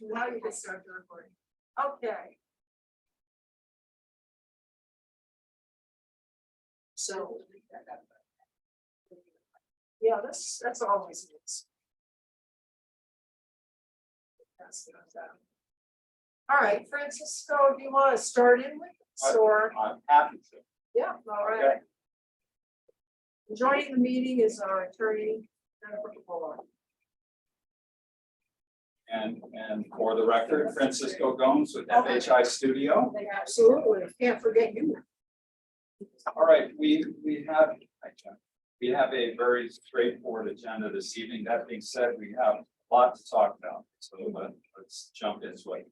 Now you can start the recording. Okay. So. Yeah, that's always nice. All right, Francisco, do you want to start in with this or? I'm happy to. Yeah, all right. Okay. Joining the meeting is our attorney, Jennifer Capola. And for the record, Francisco Gomes with FHI Studio. Absolutely, can't forget you. All right, we have a very straightforward agenda this evening. That being said, we have a lot to talk about. So let's jump into it.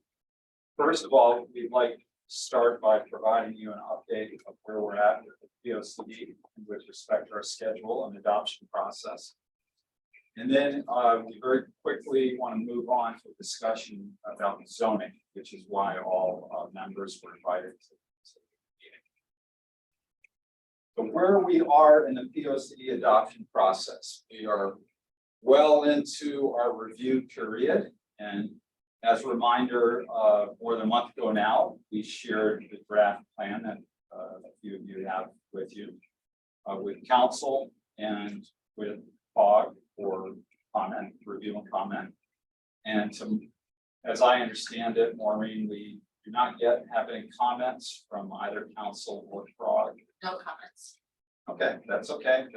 First of all, we'd like to start by providing you an update of where we're at with the POCD with respect to our schedule and adoption process. And then we very quickly want to move on to a discussion about zoning, which is why all members were invited to the meeting. So where we are in the POCD adoption process, we are well into our review period. And as a reminder, more than a month ago now, we shared the draft plan that a few of you have with you, with council and with FOG for comment, review and comment. And as I understand it, Maureen, we do not yet have any comments from either council or FOG. No comments. Okay, that's okay.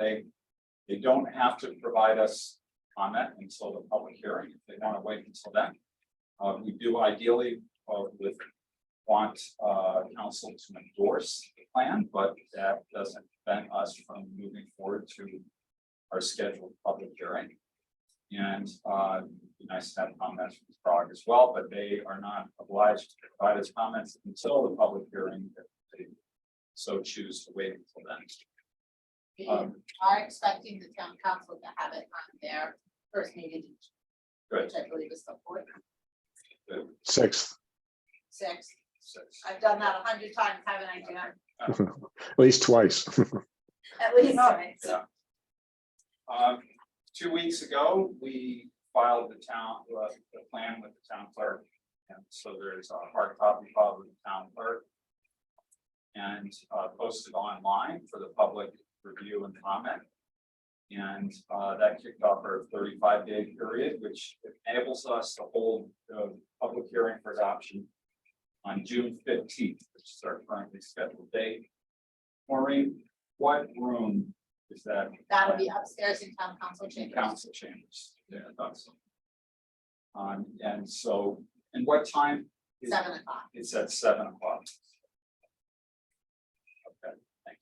They don't have to provide us comment until the public hearing if they want to wait until then. We do ideally want council to endorse the plan, but that doesn't prevent us from moving forward to our scheduled public hearing. And it'd be nice to have comments from FOG as well, but they are not obliged to provide us comments until the public hearing if they so choose to wait until then. We are expecting the town council to have it on their first meeting, Good. which I believe is the 4th, Sixth, 6th. I've done that 100 times, haven't I, Jan? at least twice. At least twice. Yeah. 2 weeks ago, we filed the plan with the town clerk. And so there's a hard copy filed with the town clerk and posted online for the public review and comment. And that kicked off our 35-day period, which enables us to hold the public hearing for adoption on June 15th, which is our currently scheduled date. Maureen, what room is that? That'll be upstairs in town council chambers. Council chambers. Yeah, I thought so. And so, and what time? 7 o'clock. It's at 7 o'clock. Okay, thank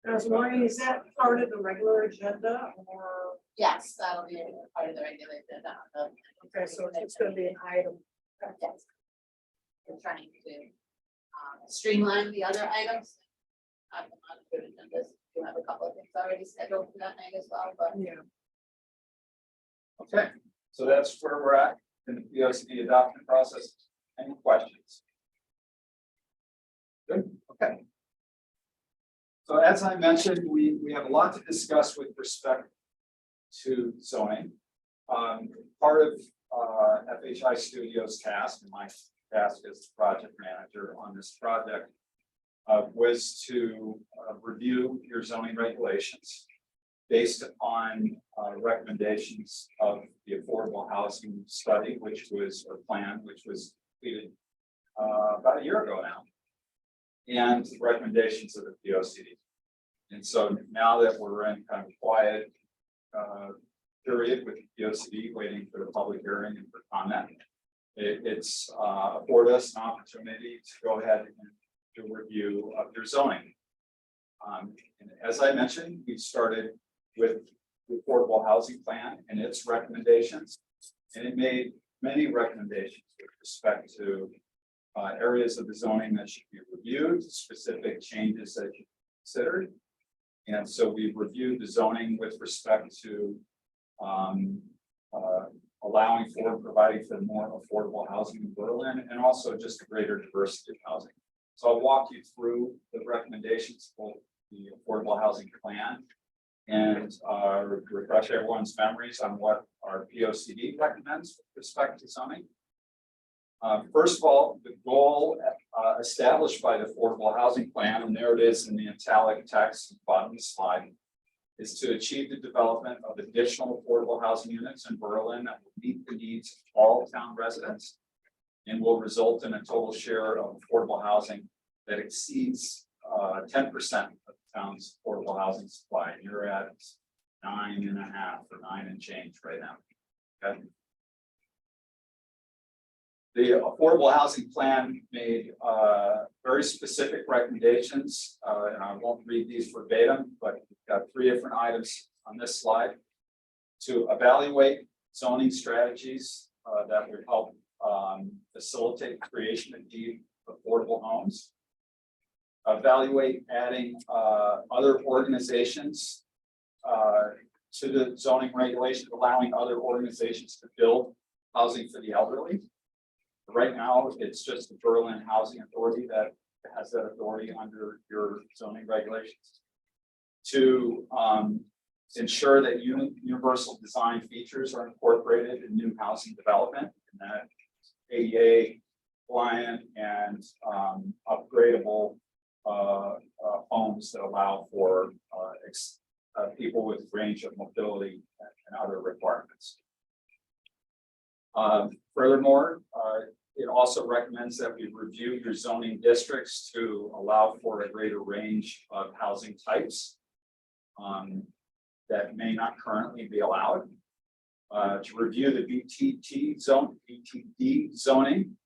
you. As Maureen, is that part of the regular agenda or? Yes, that'll be part of the regular agenda. Okay, so it's gonna be an item. Yes. We're trying to streamline the other items. On good agendas. We have a couple of things already scheduled for that night as well, but Yeah. Okay, so that's where we're at in the POCD adoption process. Any questions? Good, okay. So as I mentioned, we have a lot to discuss with respect to zoning. Part of FHI Studios task, and my task as the project manager on this project, was to review your zoning regulations based upon recommendations of the affordable housing study, which was a plan which was completed about a year ago now, and recommendations of the POCD. And so now that we're in kind of a quiet period with the POCD, waiting for the public hearing and for comment, it's afforded us an opportunity to go ahead and do a review of your zoning. And as I mentioned, we started with the affordable housing plan and its recommendations, and it made many recommendations with respect to areas of the zoning that should be reviewed, specific changes that you considered. And so we've reviewed the zoning with respect to allowing for and providing for more affordable housing in Berlin, and also just a greater diversity of housing. So I'll walk you through the recommendations for the affordable housing plan and refresh everyone's memories on what our P O C D recommends with respect to zoning. First of all, the goal established by the Affordable Housing Plan, and there it is in the italic text at the bottom of the slide, is to achieve the development of additional affordable housing units in Berlin that will meet the needs of all town residents and will result in a total share of affordable housing that exceeds 10% of the town's affordable housing supply. And you're at 9.5 or 9 and change right now. Okay. The Affordable Housing Plan made very specific recommendations, and I won't read these verbatim, but we've got 3 different items on this slide. To evaluate zoning strategies that would help facilitate the creation of deep affordable homes. Evaluate adding other organizations to the zoning regulations, allowing other organizations to build housing for the elderly. Right now, it's just the Berlin Housing Authority that has that authority under your zoning regulations. To ensure that universal design features are incorporated in new housing development, and that ADA compliant and upgradable homes that allow for people with range of mobility and other requirements. Furthermore, it also recommends that we review your zoning districts to allow for a greater range of housing types that may not currently be allowed. To review the BTD zoning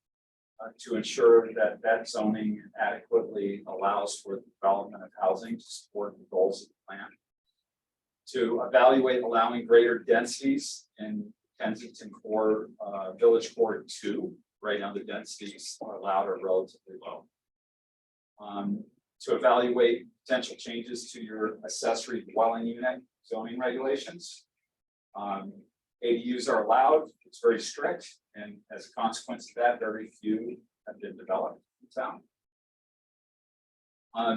to ensure that that zoning adequately allows for the development of housing to support the goals of the plan. To evaluate allowing greater densities in Kensington Core, Village Core 2. Right now, the densities allowed are relatively low. To evaluate potential changes to your accessory dwelling unit zoning regulations. ADUs are allowed, it's very strict, and as a consequence of that, very few have been developed in town.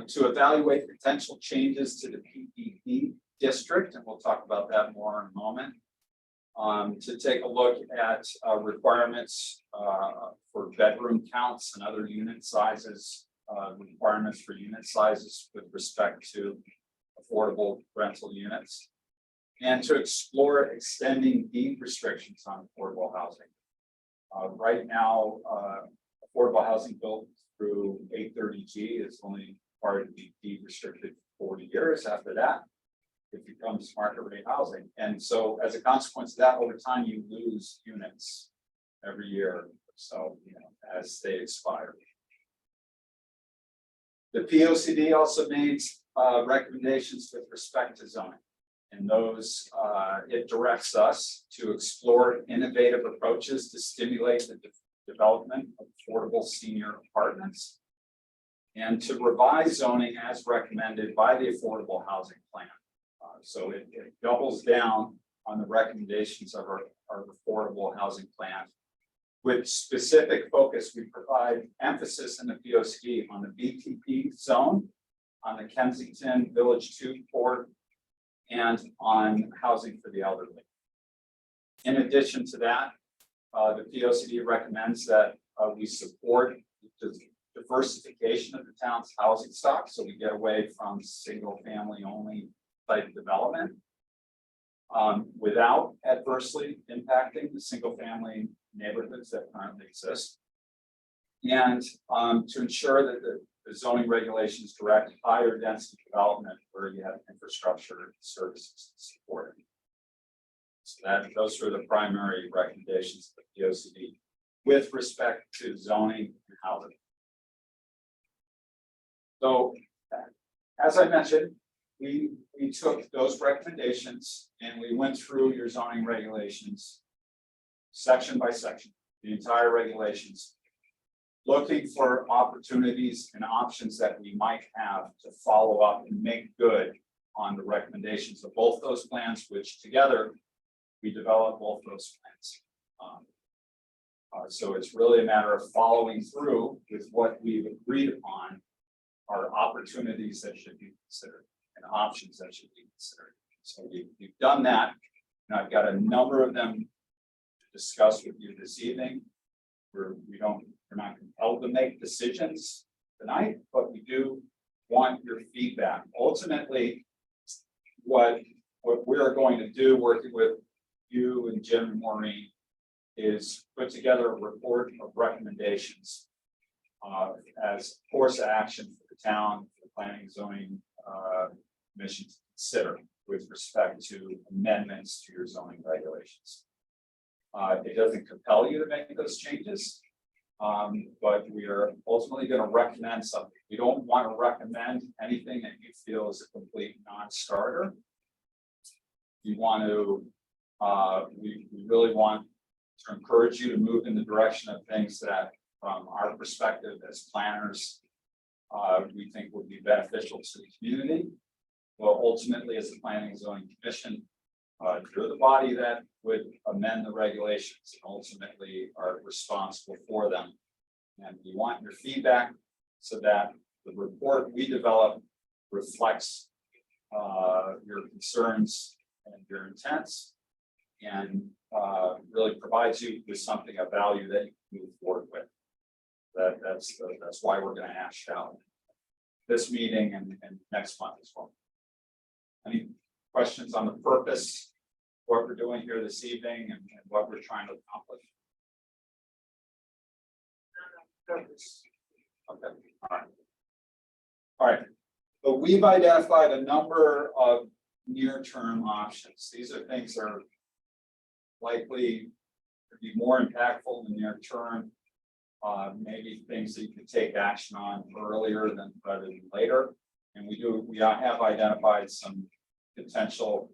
To evaluate potential changes to the PPP district, and we'll talk about that more in a moment. To take a look at requirements for bedroom counts and other unit sizes, requirements for unit sizes with respect to affordable rental units, and to explore extending deed restrictions on affordable housing. Right now, affordable housing built through 830G is only required to be deed restricted for 40 years. After that, it becomes market rate housing. And so as a consequence of that, over time, you lose units every year. So, as they expire. The POCD also made recommendations with respect to zoning. And those, it directs us to explore innovative approaches to stimulate the development of affordable senior apartments and to revise zoning as recommended by the Affordable Housing Plan. So it doubles down on the recommendations of our Affordable Housing Plan. With specific focus, we provide emphasis in the POCD on the BTP zone, on the Kensington Village 2 Core, and on housing for the elderly. In addition to that, the POCD recommends that we support the diversification of the town's housing stock, so we get away from single family only type development without adversely impacting the single family neighborhoods that currently exist. And to ensure that the zoning regulations direct higher density development where you have infrastructure and services to support it. So those are the primary recommendations of the POCD with respect to zoning and housing. So as I mentioned, we took those recommendations and we went through your zoning regulations section by section, the entire regulations, looking for opportunities and options that we might have to follow up and make good on the recommendations of both those plans, which together we developed both those plans. So it's really a matter of following through with what we've agreed upon are opportunities that should be considered and options that should be considered. So we've done that, and I've got a number of them to discuss with you this evening. We're not compelled to make decisions tonight, but we do want your feedback. Ultimately, what we're going to do, working with you and Jim and Maureen, is put together a report of recommendations as a course of action for the town, for the planning and zoning commission to consider with respect to amendments to your zoning regulations. It doesn't compel you to make those changes, but we are ultimately going to recommend something. We don't want to recommend anything that you feel is a complete non-starter. We want to, we really want to encourage you to move in the direction of things that, from our perspective as planners, we think would be beneficial to the community. Well, ultimately, as the Planning and Zoning Commission, you're the body that would amend the regulations and ultimately are responsible for them. And we want your feedback so that the report we develop reflects your concerns and your intents, and really provides you with something of value that you can move forward with. That's why we're going to hash out this meeting and next month as well. Any questions on the purpose, what we're doing here this evening, and what we're trying to accomplish? Purpose. Okay, all right. But we've identified a number of near-term options. These are things that are likely to be more impactful in the near term. Maybe things that you could take action on earlier than rather than later. And we have identified some potential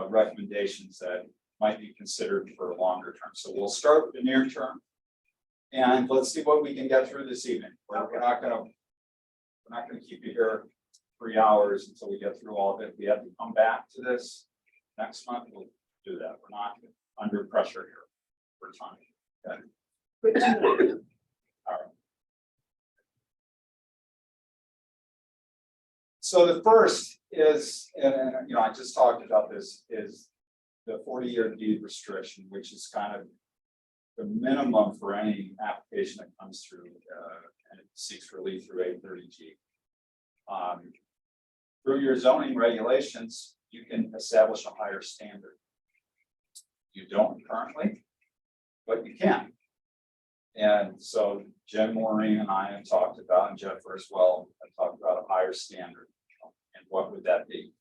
recommendations that might be considered for longer term. So we'll start with the near term, and let's see what we can get through this evening. We're not going to keep you here 3 hours until we get through all of it. We have to come back to this next month. We'll do that. We're not under pressure here for time. Okay. Good to know. All right. So the first is, and I just talked about this, is the 40-year deed restriction, which is kind of the minimum for any application that comes through and it seeks relief through 830G. Through your zoning regulations, you can establish a higher standard. You don't currently, but you can. And so Jen, Maureen, and I have talked about, and Jennifer as well, have talked about a higher standard. And what would that be?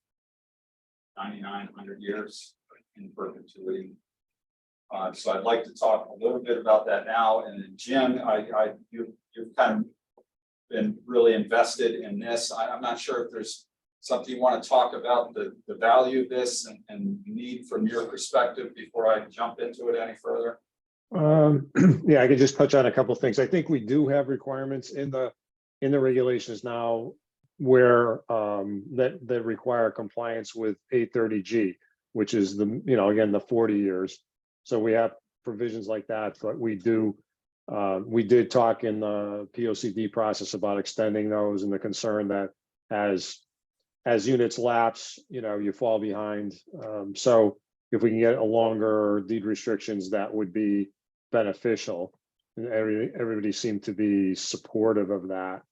99, 100 years in perpetuity. So I'd like to talk a little bit about that now. And then Jim, you've kind of been really invested in this. I'm not sure if there's something you want to talk about, the value of this and need from your perspective before I jump into it any further. Yeah, I could just touch on a couple of things. I think we do have requirements in the regulations now where that require compliance with 830G, which is again, the 40 years. So we have provisions like that, but we did talk in the POCD process about extending those, and the concern that as units lapse, you fall behind. So if we can get a longer deed restrictions, that would be beneficial. And everybody seemed to be supportive of that.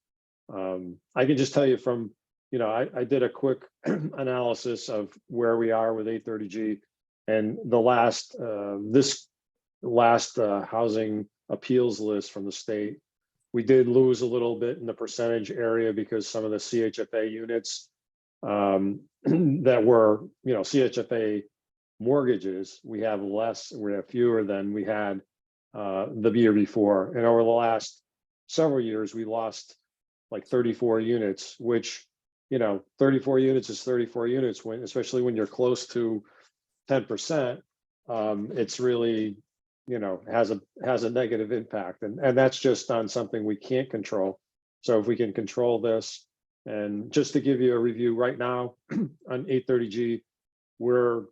I can just tell you from, I did a quick analysis of where we are with 830G, and this last housing appeals list from the state, we did lose a little bit in the percentage area because some of the CHFA units that were, CHFA mortgages, we have fewer than we had the year before. And over the last several years, we lost like 34 units, which, 34 units is 34 units, especially when you're close to 10%, it's really, has a negative impact. And that's just on something we can't control. So if we can control this, and just to give you a review right now on 830G, we're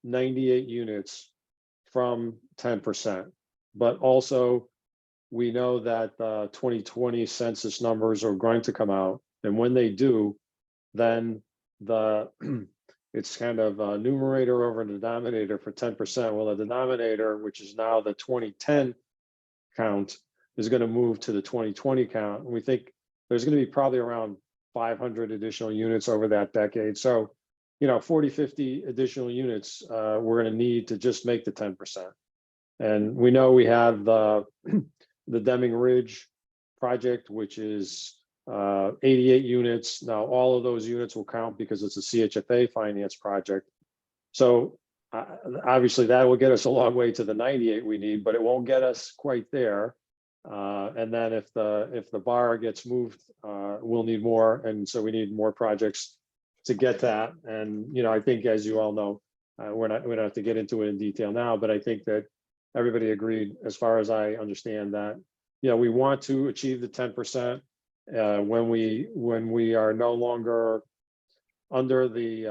98 units from 10%, but also we know that the 2020 census numbers are going to come out. And when they do, then the, it's kind of a numerator over the denominator for 10%. Well, the denominator, which is now the 2010 count, is going to move to the 2020 count. And we think there's going to be probably around 500 additional units over that decade. So, 40, 50 additional units we're going to need to just make the 10%. And we know we have the Deming Ridge project, which is 88 units. Now, all of those units will count because it's a CHFA finance project. So obviously that will get us a long way to the 98 we need, but it won't get us quite there. And then if the bar gets moved, we'll need more. And so we need more projects to get that. And, I think, as you all know, we don't have to get into it in detail now, but I think that everybody agreed, as far as I understand, that, we want to achieve the 10%. When we are no longer under the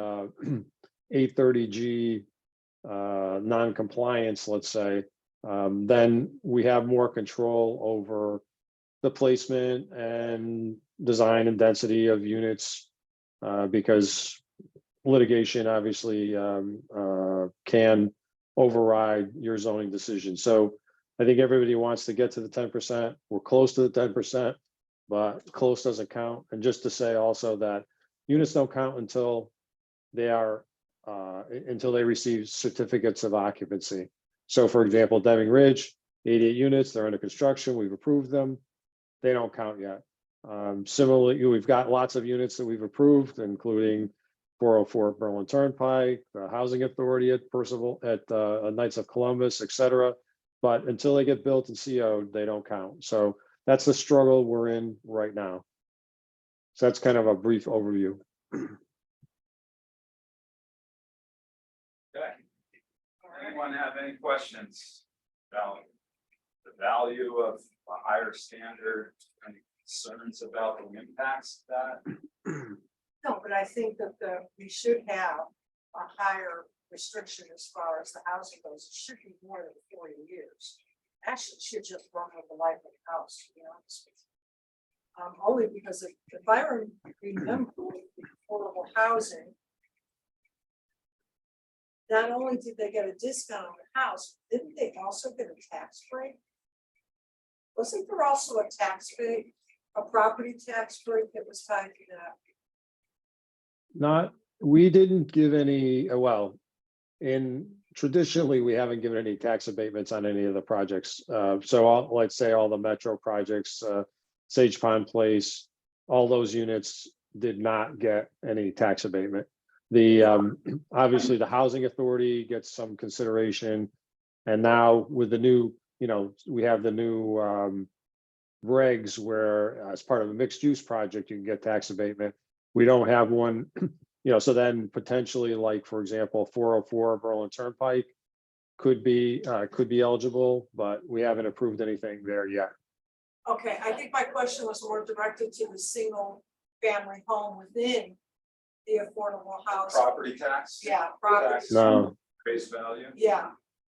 830G non-compliance, let's say, then we have more control over the placement and design and density of units, because litigation obviously can override your zoning decision. So I think everybody wants to get to the 10%. We're close to the 10%. But close doesn't count. And just to say also that units don't count until they receive certificates of occupancy. So for example, Deming Ridge, 88 units, they're under construction, we've approved them. They don't count yet. Similarly, we've got lots of units that we've approved, including 404 Berlin Turnpike, the Housing Authority at Percival, at Knights of Columbus, et cetera. But until they get built and CO'd, they don't count. So that's the struggle we're in right now. So that's kind of a brief overview. Okay. Anyone have any questions about the value of a higher standard, any concerns about the impacts of that? No, but I think that we should have a higher restriction as far as the housing goes. It should be more than 40 years. Actually, it should just run with the life of the house, to be honest with you. Only because if I remember with affordable housing, not only did they get a discount on the house, didn't they also get a tax break? Wasn't there also a tax break, a property tax break that was tied to that? We didn't give any, traditionally, we haven't given any tax abatements on any of the projects. So let's say all the metro projects, Sage Pond Place, all those units did not get any tax abatement. Obviously the Housing Authority gets some consideration. And now with the new, we have the new regs where as part of a mixed use project, you can get tax abatement. We don't have one. So then potentially, like, for example, 404 Berlin Turnpike could be eligible, but we haven't approved anything there yet. Okay, I think my question was more directed to the single family home within the affordable house. Property tax? Yeah, property. Tax, No, Face value? Yeah,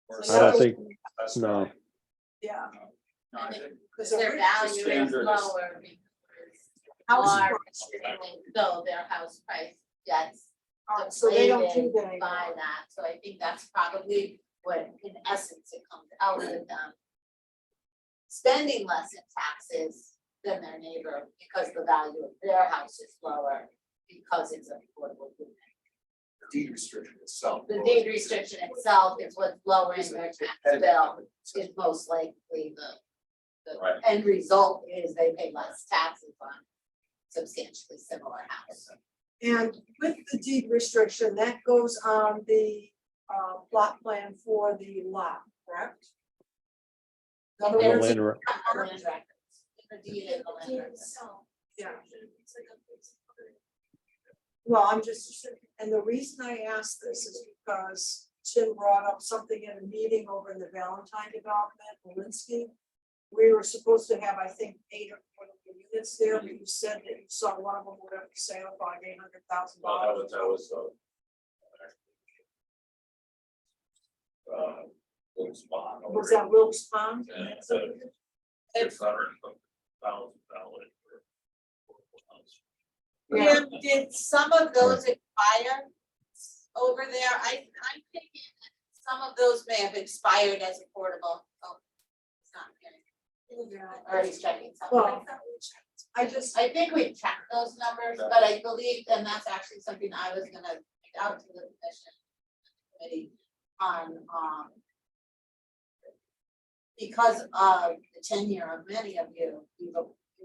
Or I don't think- that's no. right. yeah. No, I think Because Their value is standard is- lower because House are price. restricted, so their house price gets So they don't do inflated that anymore. by that, so I think that's probably what, in essence, it comes out of them. Spending less in taxes than their neighbor because the value of their house is lower because it's an affordable unit. The deed restriction itself. The deed restriction itself is what's lowering their tax bill, is most likely the Right. end result is they pay less taxes on substantially similar house. And with the deed restriction, that goes on the plot plan for the lot, correct? In other The words, land re- On the land records, the deed and the land records. yeah. Well, I'm just, and the reason I asked this is because Tim brought up something in a meeting over in the Valentine development, Malinsky. We were supposed to have, I think, 8 or 10 units there, but you said that you saw one of them would have for sale for like $800,000. That was Wilkes Bond. Was that Wilkes Pond? Yeah, so $600,000 for. Jim, did some of those expire over there? I'm thinking that some of those may have expired as affordable. Oh, it's not here. Or he's checking something. Well, I just, I think we checked those numbers, but I believe, and that's actually something I was gonna take out to the commission committee on, because of the tenure of many of you, you've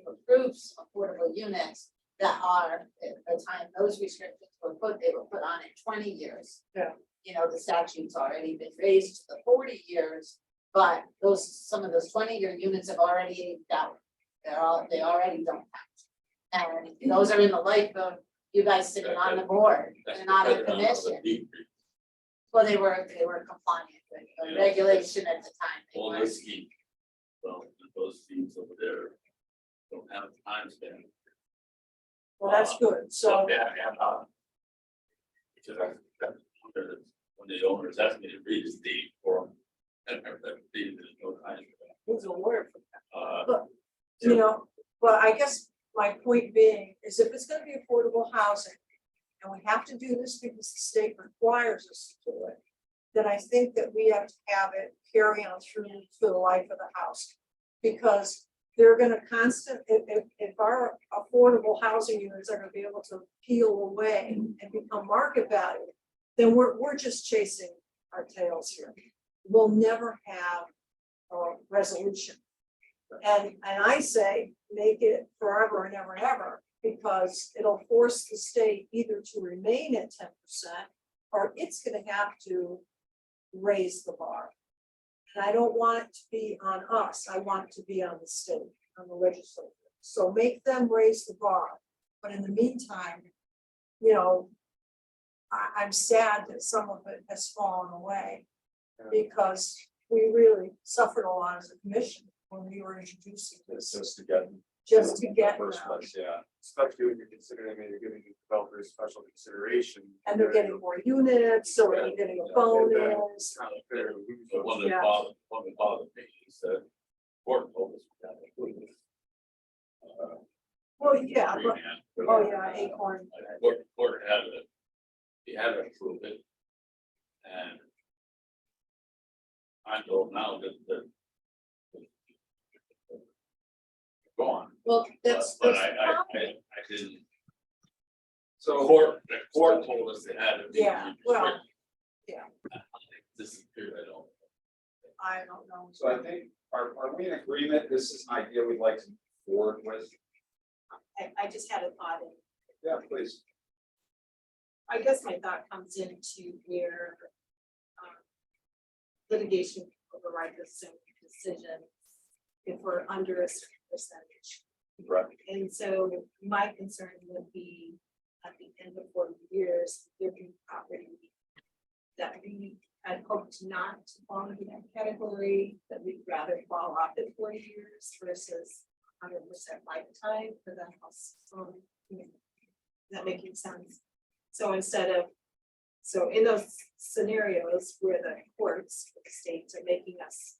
approved some affordable units that are, at the time those restrictions were put, they were put on in 20 years. Yeah. You know, the statute's already been raised to the 40 years, but some of those 20-year units have already aged out. They already don't count. And those are in the life of you guys sitting on the board and on the commission. Well, they were compliant with the regulation at the time. They All weren't. this heat, well, those teams over there don't have time span. well, that's good, so, Yeah, because when the owners asked me to read his deed for them, and that deed, there's no time. who's a lawyer for that? Uh, You know, but I guess my point being is if it's gonna be affordable housing, and we have to do this because the state requires us to do it, then I think that we have to have it carry on through to the life of the house. Because they're gonna if our affordable housing units are gonna be able to peel away and become market value, then we're just chasing our tails here. We'll never have a resolution. And I say, make it forever and ever and ever, because it'll force the state either to remain at 10%, or it's gonna have to raise the bar. And I don't want it to be on us, I want it to be on the state, on the legislature. So make them raise the bar, but in the meantime, you know, I'm sad that some of it has fallen away, because we really suffered a lot as a commission when we were introducing It's this, just to get. just to get First around. place, yeah. Especially when you're considering, I mean, you're giving developers special consideration. And they're getting more units, so they're getting a bonus. It's not fair to lose The those. one that Yeah. bothered me is that court told us we had to include this. Well, yeah, but, Remand. oh yeah, Acorn, Court had it, he had to approve it. And I'm told now that gone, well, that's, but that's I the problem. didn't, the So, court told us they had to be. Yeah, well, restricted. yeah. Disappeared, I don't. I don't know. so I think, are we in agreement? This is an idea we'd like to move forward with. I just had a thought, and Yeah, please. I guess my thought comes into where litigation can override this decision if we're under a certain percentage. Right. And so my concern would be at the end of 40 years, there be property that we had hoped not to fall into that category, that we'd rather fall off at 40 years versus 100% lifetime for the house. You know, is that making sense? So instead of, so in those scenarios where the courts, the states are making us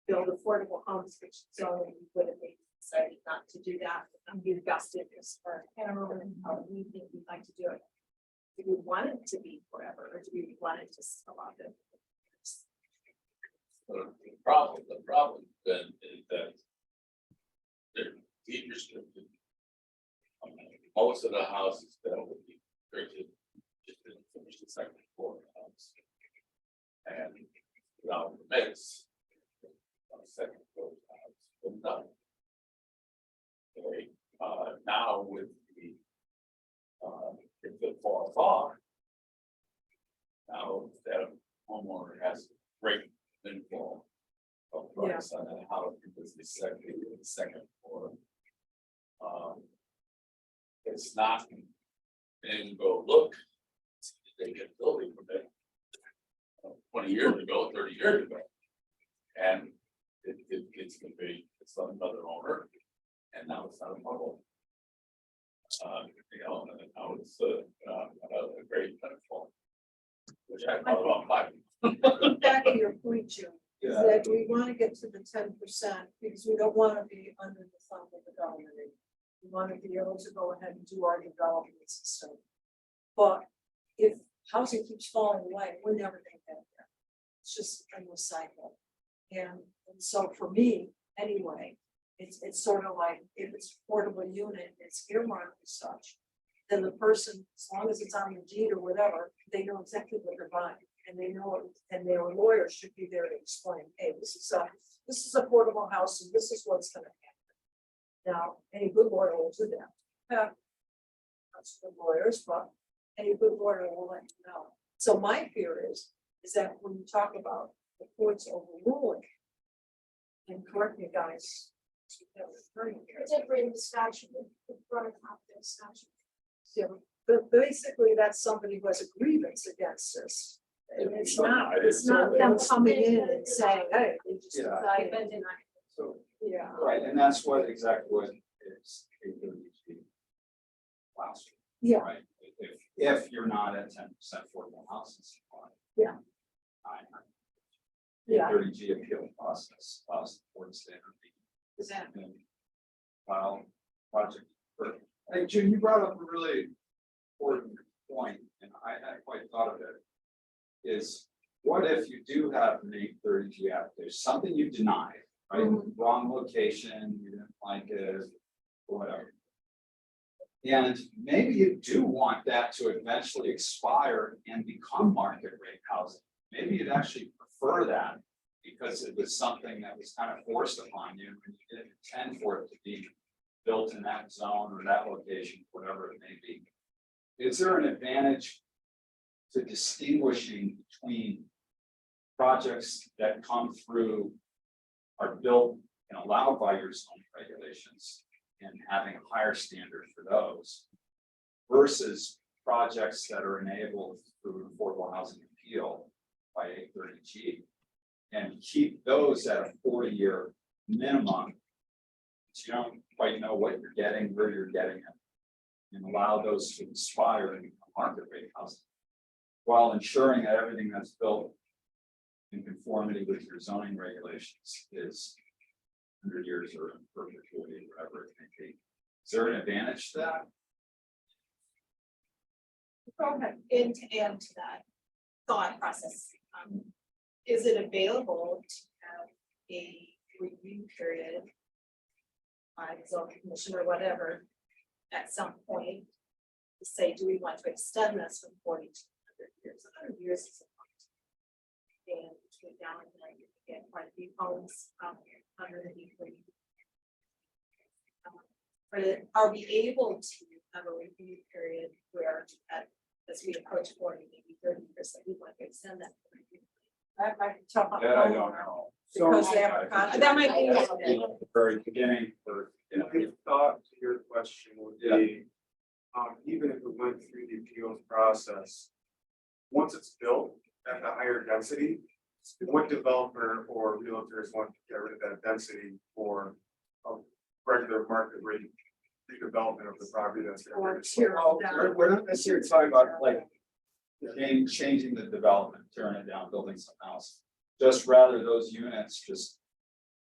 build affordable homes, which zoning would have made decided not to do that, and be the best interest for Hanover and how we think we'd like to do it. Do we want it to be forever, or do we want it to sell off it? The problem then is that they're deed restricted. Most of the houses that would be restricted just didn't finish the second floor of the house. And without permits, on the second floor of the house, was done. Okay, now with the, if they fall apart, now that homeowner has to break windfall of price on that house because the second floor. It's not, and go look, they get building permit 20 years ago, 30 years ago. And it's gonna be, it's on another owner, and now it's not a model. You know, and now it's a great benefit. Which I thought about five. Back to your point, Jim, is Yeah. that we want to get to the 10% because we don't want to be under the thumb of the government. We want to be able to go ahead and do our developments and stuff. But if housing keeps falling away, we're never gonna get there. It's just a endless cycle. And so for me, anyway, it's sort of like, if it's a portable unit, it's earmarked as such. Then the person, as long as it's on the deed or whatever, they know exactly what they're buying. And they know, and their lawyer should be there to explain, hey, this is a portable house and this is what's gonna happen. Now, any good lawyer will do that. Yeah. That's good lawyers, but any good lawyer will let you know. So my fear is that when you talk about the courts overruling, and correct me guys. we have an attorney here. Different statute, run a confidence statute. Yeah, but basically that's somebody who has a grievance against us. And it's not them coming in and saying, hey, they just Yeah. decided. So, Yeah. right, and that's what exactly what is a 30G last year. Yeah. Right, if you're not at 10% affordable housing supply. Yeah. Yeah. 30G appeal process, allows the courts to intervene. Exactly. And file project. I think, June, you brought up a really important point, and I hadn't quite thought of it. Is what if you do have an 830G app, there's something you denied, right? Wrong location, you didn't like it, or whatever. And maybe you do want that to eventually expire and become market rate housing. Maybe you'd actually prefer that because it was something that was kind of forced upon you and you didn't intend for it to be built in that zone or that location, whatever it may be. Is there an advantage to distinguishing between projects that come through, are built and allowed by your zoning regulations and having a higher standard for those versus projects that are enabled through affordable housing appeal by 830G and keep those at a 40-year minimum? So you don't quite know what you're getting, where you're getting it, and allow those to expire and become market rate housing, while ensuring that everything that's built in conformity with your zoning regulations is 100 years or in perpetuity, whatever it may be. Is there an advantage to that? Okay, and to add to that thought process, is it available to have a review period by the zoning commission or whatever at some point to say, do we want to extend this from 40 to 100 years? 100 years is a long time. And between now and then, you get quite a few homes under the equity. But are we able to have a review period where as we approach 40, maybe 30%, we want to extend that? I can tell my That I don't homeowner, know. because they have a contract. That might be. Yeah. At the very beginning, or, My thought to your question would be, even if it went through the appeals process, once it's built at the higher density, what developer or realtors want to get rid of that density for a regular market rate redevelopment of the property that's there? Or tear well, it down. we're not necessarily talking about like changing the development, tearing it down, building something else. Just rather those units just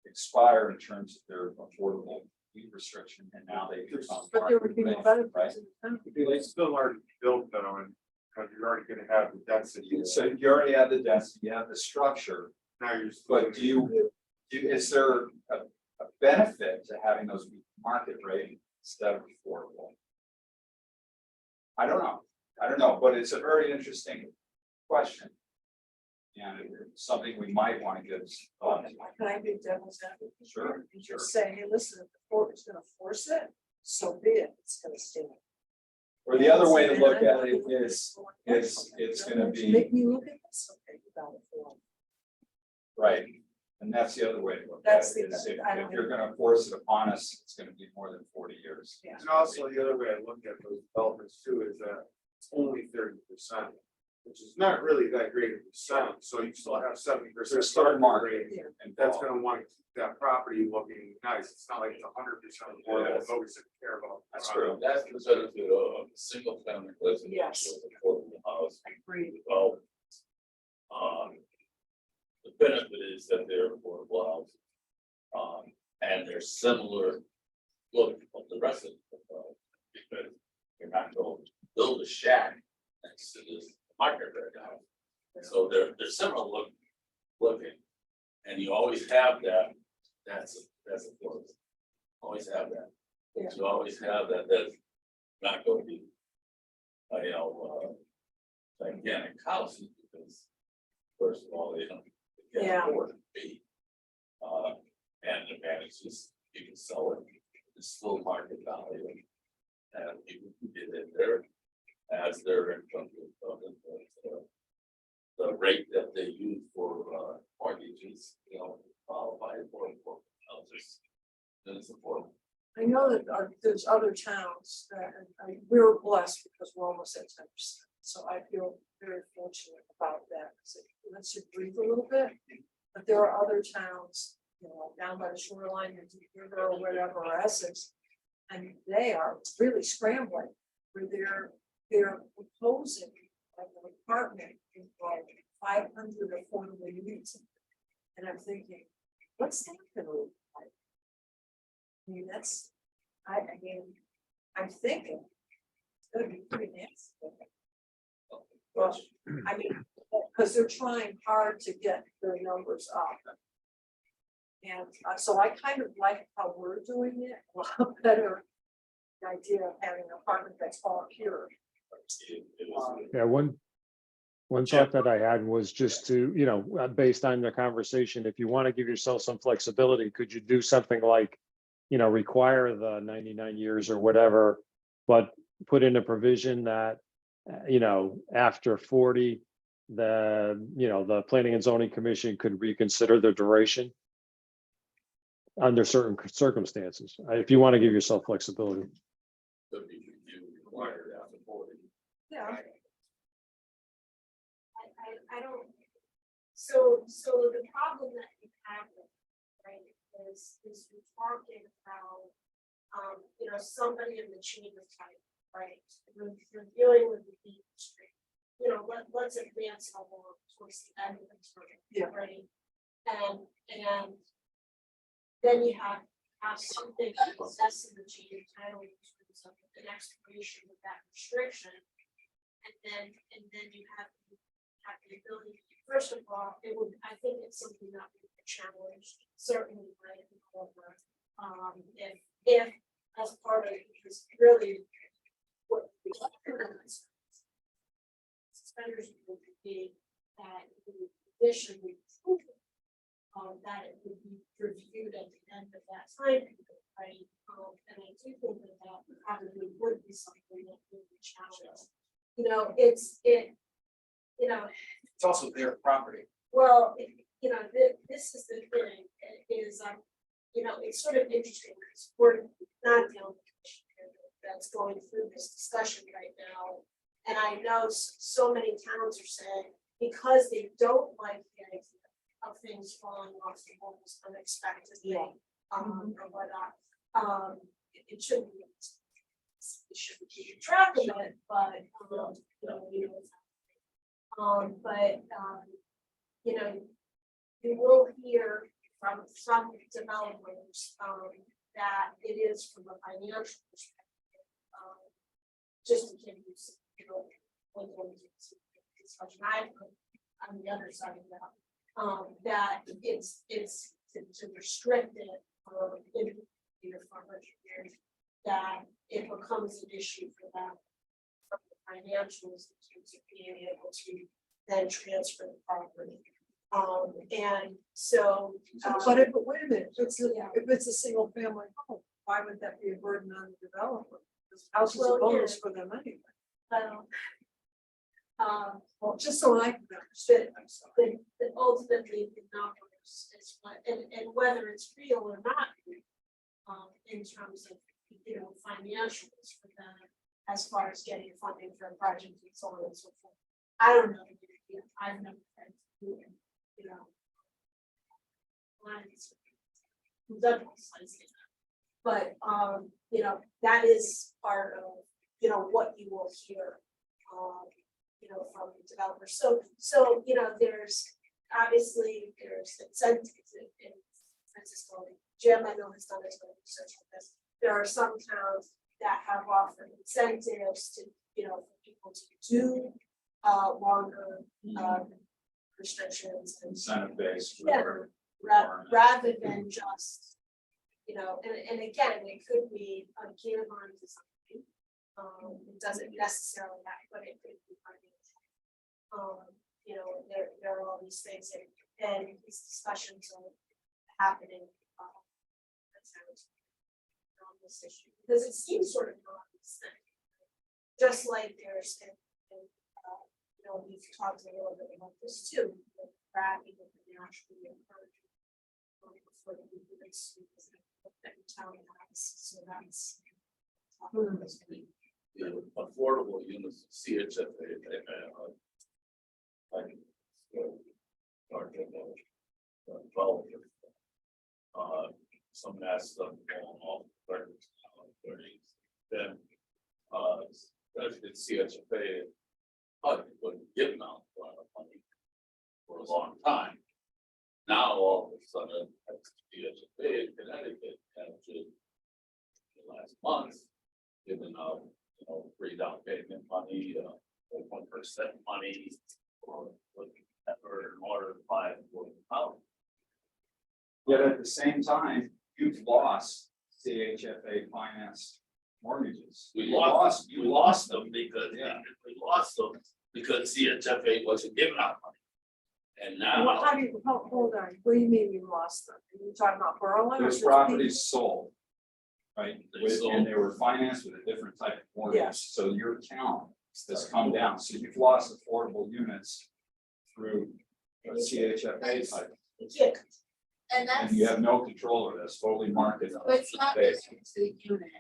expire in terms of their affordable use restriction, and now they become. But there would be no market rate, benefits. right? They still aren't built though, and because you're already gonna have the density. So you already have the density, you have the structure, Now you're. but is there a benefit to having those be market rate instead of affordable? I don't know, but it's a very interesting question. And it's something we might want to give some thought to. Can I be devil's advocate? Sure, And sure. just say, hey, listen, if the court is gonna force it, so be it, it's gonna stand. Or the other way to look at it is it's gonna be, Make me look at this, okay, without a form. right, and that's the other way to look at That's it, the- is if I don't- you're gonna force it upon us, it's gonna be more than 40 years. Yeah. And also the other way I look at those developments too is that it's only 30%, which is not really that great of a percent. So you still have 70%. There's third market. rate, Yeah. And that's gonna want to keep that property looking nice. It's not like it's 100% affordable. Yes. Nobody's gonna care about. That's true. That's the benefit of a single family residential Yes. affordable house. Agreed. Well, the benefit is that they're affordable houses. And they're similar well, the rest of it, because you're not going to build a shack next to this microgrid house. So they're similar looking, and you always have that, that's a plus. Always have that, but you always have that, that's not going to be, gigantic houses, because first of all, they don't. They Yeah. can't afford to be. And the advantage is you can sell it, it's full market value. And people can get in there as their income, the rate that they use for mortgages, qualify for houses. Then it's affordable. I know that there's other towns that, we're blessed because we're almost at 10%. So I feel very fortunate about that, because it lets you breathe a little bit. But there are other towns, down by the shoreline, or Deep River or whatever, or Essex. And they are really scrambling, where they're proposing like an apartment in like 500 affordable units. And I'm thinking, what's that gonna look like? I mean, I'm thinking, it's gonna be pretty nasty. Well, I mean, because they're trying hard to get their numbers up. And so I kind of like how we're doing it, a lot better. The idea of having an apartment that's all pure. It was, Yeah, one thought that I had was just to, based on the conversation, if you want to give yourself some flexibility, could you do something like, require the 99 years or whatever, but put in a provision that, after 40, the Planning and Zoning Commission could reconsider the duration under certain circumstances, if you want to give yourself flexibility. could be required after 40. Yeah. I don't, so the problem that you have with, right, is you're talking about, somebody in the chain of title, right? When you're dealing with the industry, let's advance along towards the end of the term. Yeah. Right? And then you have something that's in the chain of title in terms of an expiration of that restriction. And then you have the ability, first of all, I think it's something that we could challenge, certainly by the court. If as part of it, because really what the suspenders would be that the addition would prove that it would be reviewed at the end of that time period, right? And I do think that probably would be something that would be challenged. It's also their property. Well, this is the thing, is, it's sort of interesting, because we're not the only commission that's going through this discussion right now. And I know so many towns are saying, because they don't like the idea of things falling off the walls unexpectedly, or whatnot, it shouldn't be. We shouldn't keep track of it, but, you will hear from some developers, that it is from a financial perspective, just to give you some, discussion I've heard on the other side of that, that it's to restrict it, in the farmers years, that it becomes an issue for them from the financials in terms of being able to then transfer the property. And so. But wait a minute, if it's a single family home, why would that be a burden on the developer? Because houses are bonus for them anyway. Well, just so I can understand, I'm sorry. But ultimately, the numbers is what, and whether it's real or not, in terms of, financials for them, as far as getting funding for a project and so on and so forth. I don't know, I've never had to do it, but, that is part of, what you will hear, from the developers. So, there's incentives in Francisco. Jim, I know, has done his own research on this. there are some towns that have offered incentives to, for people to do, longer, restrictions and. Incentive based. Yeah. Rather than just, and again, it could be a gear on design. It doesn't necessarily have, but it could be financial. There are all these things and these discussions are happening. On this issue, because it seems sort of obvious thing. Just like there's, we've talked a little bit about this too, the cracking of the naturally encouraged. For the units that the town has, so that's. The affordable units, CHFA, like, some of that stuff going off, then, it's CHFA, wouldn't give them out a lot of money for a long time. Now, all of a sudden, CHFA in Connecticut, after the last month, giving out, free down payment money, 1% money, or whatever, in order to buy a house. Yet at the same time, you've lost CHFA finance mortgages. We lost them because, we lost them because CHFA wasn't giving out money. And Well, now, how do you, hold on, what do you mean you lost them? Are you talking about Berlin? or Those just properties sold. Right, They sold. and they were financed with a different type of mortgage, Yes. so your count has come down, so you've lost affordable units through a CHFA type, Yeah. And and that's, you have no control over this, totally market. so it's not related to the unit.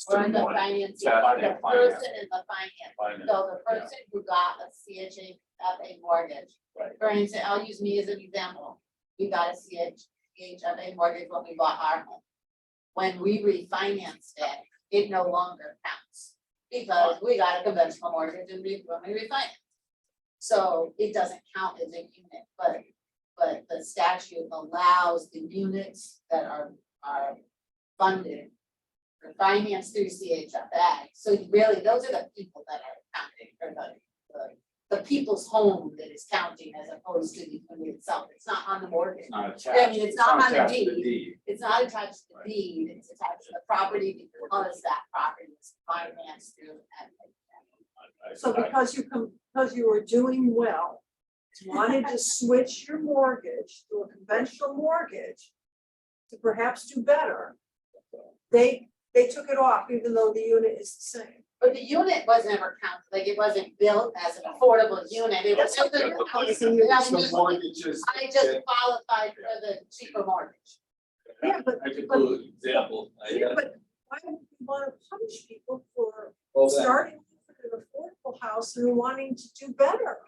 Or in the financing, Tap or in the finance. person in the finance. finance, So the person who got a CHFA mortgage, Right. for instance, I'll use me as an example. We got a CHFA mortgage when we bought our home. When we refinanced it, it no longer counts. Because we got a conventional mortgage and when we refinanced. So it doesn't count as a unit, but the statute allows the units that are funded or financed through CHFA. So really, those are the people that are counting, or the people's home that is counting as opposed to the unit itself. It's not on the mortgage. It's not attached. I mean, it's not on the attached to deed. It's not attached to the Right. deed, it's attached to the property because that property is financed through. So because you were doing well, wanted to switch your mortgage to a conventional mortgage to perhaps do better, they took it off even though the unit is the same. But the unit was never counted, like it wasn't built as an affordable unit, it was just a house. The mortgages. I just qualified for the cheaper mortgage. Yeah, but, I could do an example. but why would you want to punish people for Well, then, starting with an affordable house and wanting to do better?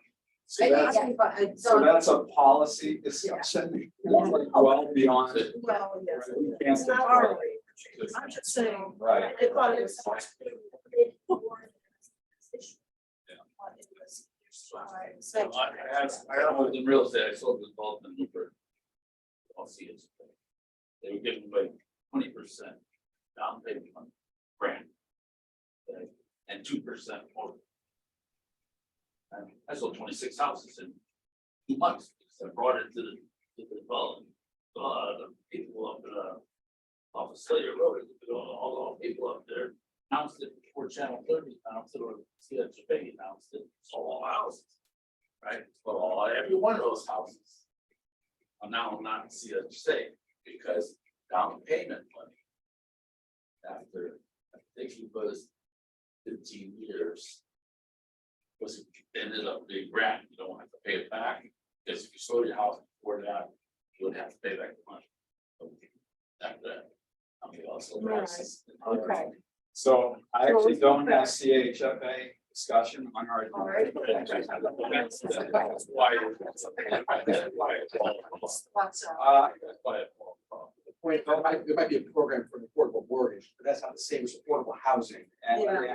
so that's, so that's a policy discussion, well beyond. Well, yes. We can't It's not control our it. rate. I'm just saying. Right. I thought it was. I was in real estate, I sold this bulk in Newburgh. I'll see it. They were giving away 20% down payment on grant. Okay, and 2% more. And I sold 26 houses in 2 months, because I brought it to the development. The people up off of Slater Road, all the people up there announced it before Channel 30 announced it, or CHFA announced it, sold all houses. Right, well, every one of those houses are now not CHFA because down payment money. After, I think it was 15 years. Was ended up being grant, you don't have to pay it back, because if you sold your house before that, you would have to pay back the money. After that. Okay, also. Right. Okay. So I actually don't have CHFA discussion on our. All right. That's why. What's up? That's why. Point, there might be a program for an affordable mortgage, but that's not the same as affordable housing. And, Yeah.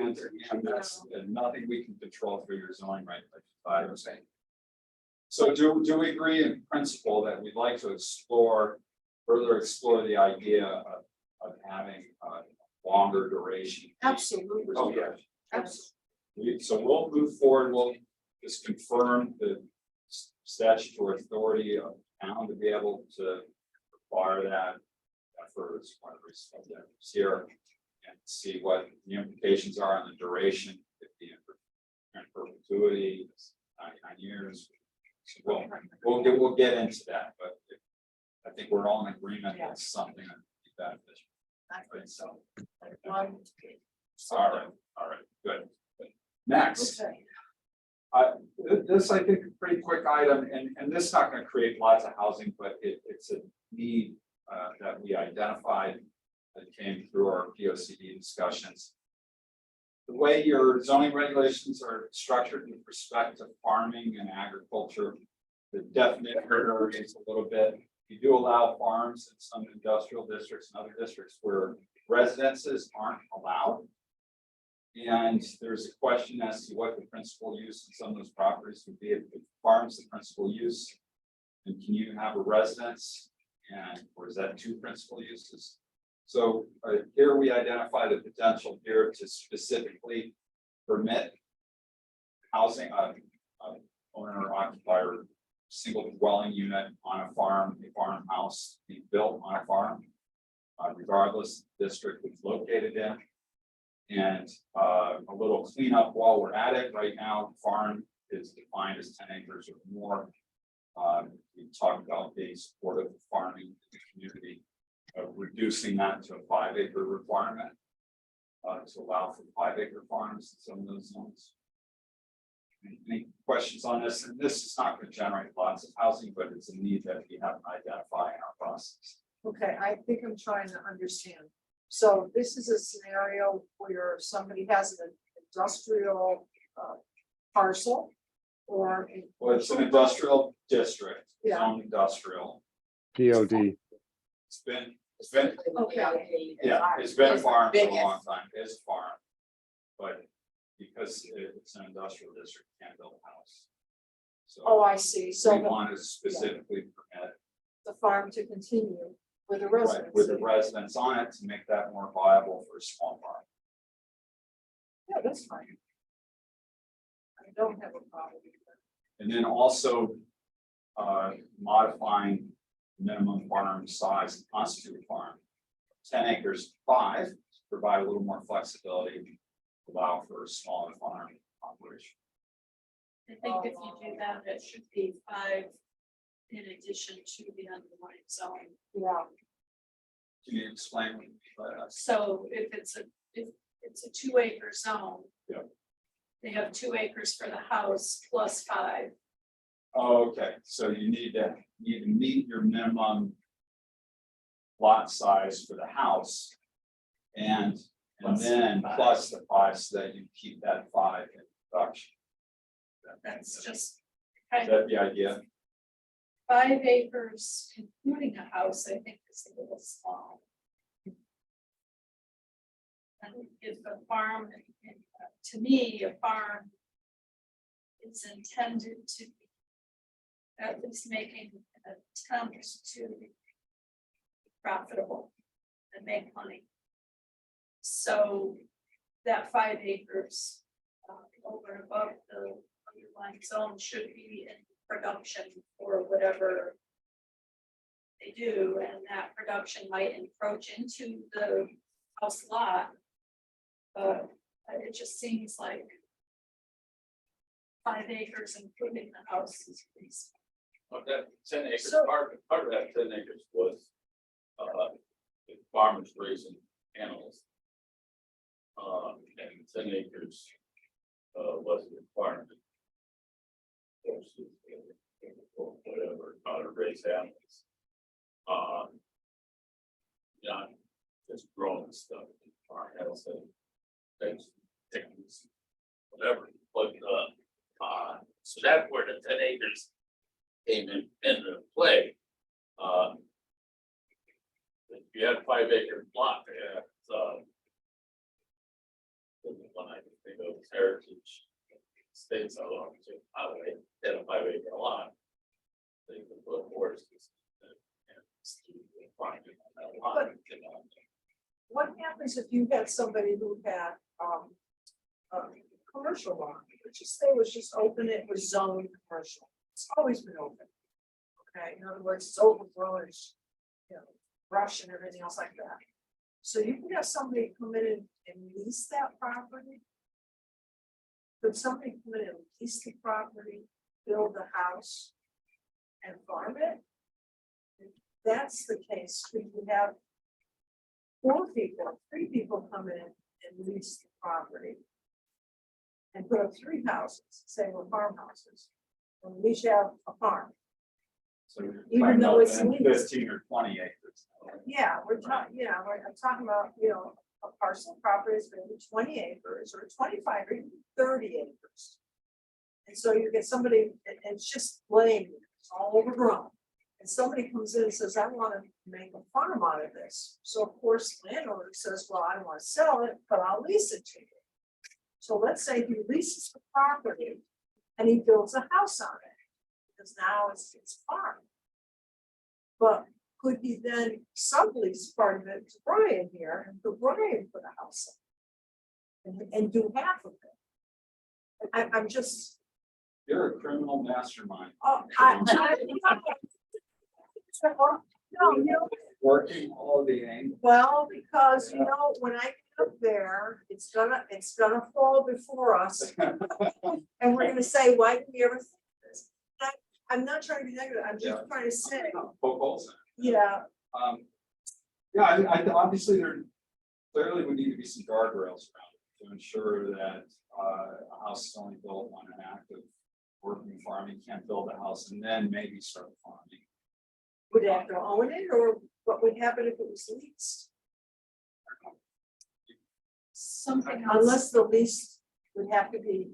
and that's nothing we can control through your zoning right, like I was saying. So do we agree in principle that we'd like to further explore the idea of of having a longer duration. Absolutely. Oh, yeah. Absolutely. So we'll move forward, we'll just confirm the statutory authority of town to be able to require that. For one of the subjects here, and see what the implications are on the duration, if the in perpetuity, 99 years. So we'll get into that, but I think we're all in agreement that it's something that would be beneficial. I think so. All right, good. Next, Okay. this I think a pretty quick item, and this is not going to create lots of housing, but it's a need that we identified that came through our POCD discussions. The way your zoning regulations are structured with respect to farming and agriculture, the definition varies a little bit. You do allow farms in some industrial districts and other districts where residences aren't allowed. And there's a question as to what the principal use in some of those properties would be. If the farm's the principal use, and can you have a residence? And or is that two principal uses? So here we identify the potential here to specifically permit housing, owner occupier, single dwelling unit on a farmhouse being built on a farm, regardless of the district it's located in. And a little cleanup while we're at it. Right now, farm is defined as 10 acres or more. We talked about being supportive of farming in the community, reducing that to a 5-acre requirement to allow for 5-acre farms in some of those zones. Any questions on this? And this is not going to generate lots of housing, but it's a need that we have to identify in our process. Okay, I think I'm trying to understand. So this is a scenario where somebody has an industrial parcel or. Well, it's an industrial district, Yeah. zone industrial. POD. It's been, Okay. yeah, it's been It's farmed for a biggest. long time. It's farm. But because it's an industrial district, you can't build a house. So Oh, I see. So we want to specifically permit the farm to continue with the right, residents. with the residents on it to make that more viable for a small farm. Yeah, that's fine. I don't have a problem with that. And then also modifying minimum farm size to constitute a farm. 10 acres, 5, to provide a little more flexibility, allow for a smaller farm operation. I think if you do that, it should be 5 in addition to the underlying zone. Yeah, Can you explain what you mean by that? So if it's a 2-acre zone. Yeah. They have 2 acres for the house plus 5. Oh, okay, so you need to meet your minimum lot size for the house. And then plus the 5 so that you keep that 5 in production. That's just Is that the idea? 5 acres, including a house, I think is a little small. And if a farm, to me, a farm is intended to be at least making attempts to be profitable and make money. So that 5 acres over and above the underlying zone should be in production for whatever they do, and that production might encroach into the house lot. But it just seems like 5 acres, including the house, is pretty small. Well, that 10 acres, So- part of that 10 acres was, the farmers raising animals. And 10 acres, was a requirement. Horses, or whatever, how to raise animals. Not just growing stuff, farm animals and things, chickens, whatever, but, so that's where the 10 acres came into play. If you had 5-acre block, yeah, when I think of heritage states along to highway, they had a 5-acre lot. They could put horses and farming on that lot. worries if you had somebody who had, a commercial lawn, which is, they was just open, it was zoned commercial. It's always been open. Okay, in other words, it's overgrown, it's, brush and everything else like that. So you can have somebody come in and lease that property. Could somebody come in and lease the property, build a house and farm it? If that's the case, could you have 3 people come in and lease the property? And put up 3 houses, say we're farmhouses, and we each have a farm. So you're Even talking though about it's then leased. 15 or 20 acres. Yeah, I'm talking about, a parcel of property is maybe 20 acres or 25 or even 30 acres. And so you get somebody, and it's just plain, it's all overgrown. And somebody comes in and says, I want to make a farm out of this. So of course, landowner says, well, I don't want to sell it, but I'll lease it to you. So let's say he leases the property and he builds a house on it. Because now it's farm. But could he then sublease part of it to Brian here and for Brian put a house in? And do half of it? I'm just, You're a criminal mastermind. oh, no, Working all the angles. well, because when I get up there, it's gonna fall before us. And we're gonna say, why didn't we ever think of this? I'm not trying to be negative, I'm Yeah. just trying to say, Poke holes in it. yeah, Yeah, I obviously there clearly would need to be some guardrails around it to ensure that a house is only built on an active working farm. You can't build a house and then maybe start farming. would they have to own it, or what would happen if it was leased? Something else, Unless the lease would have to be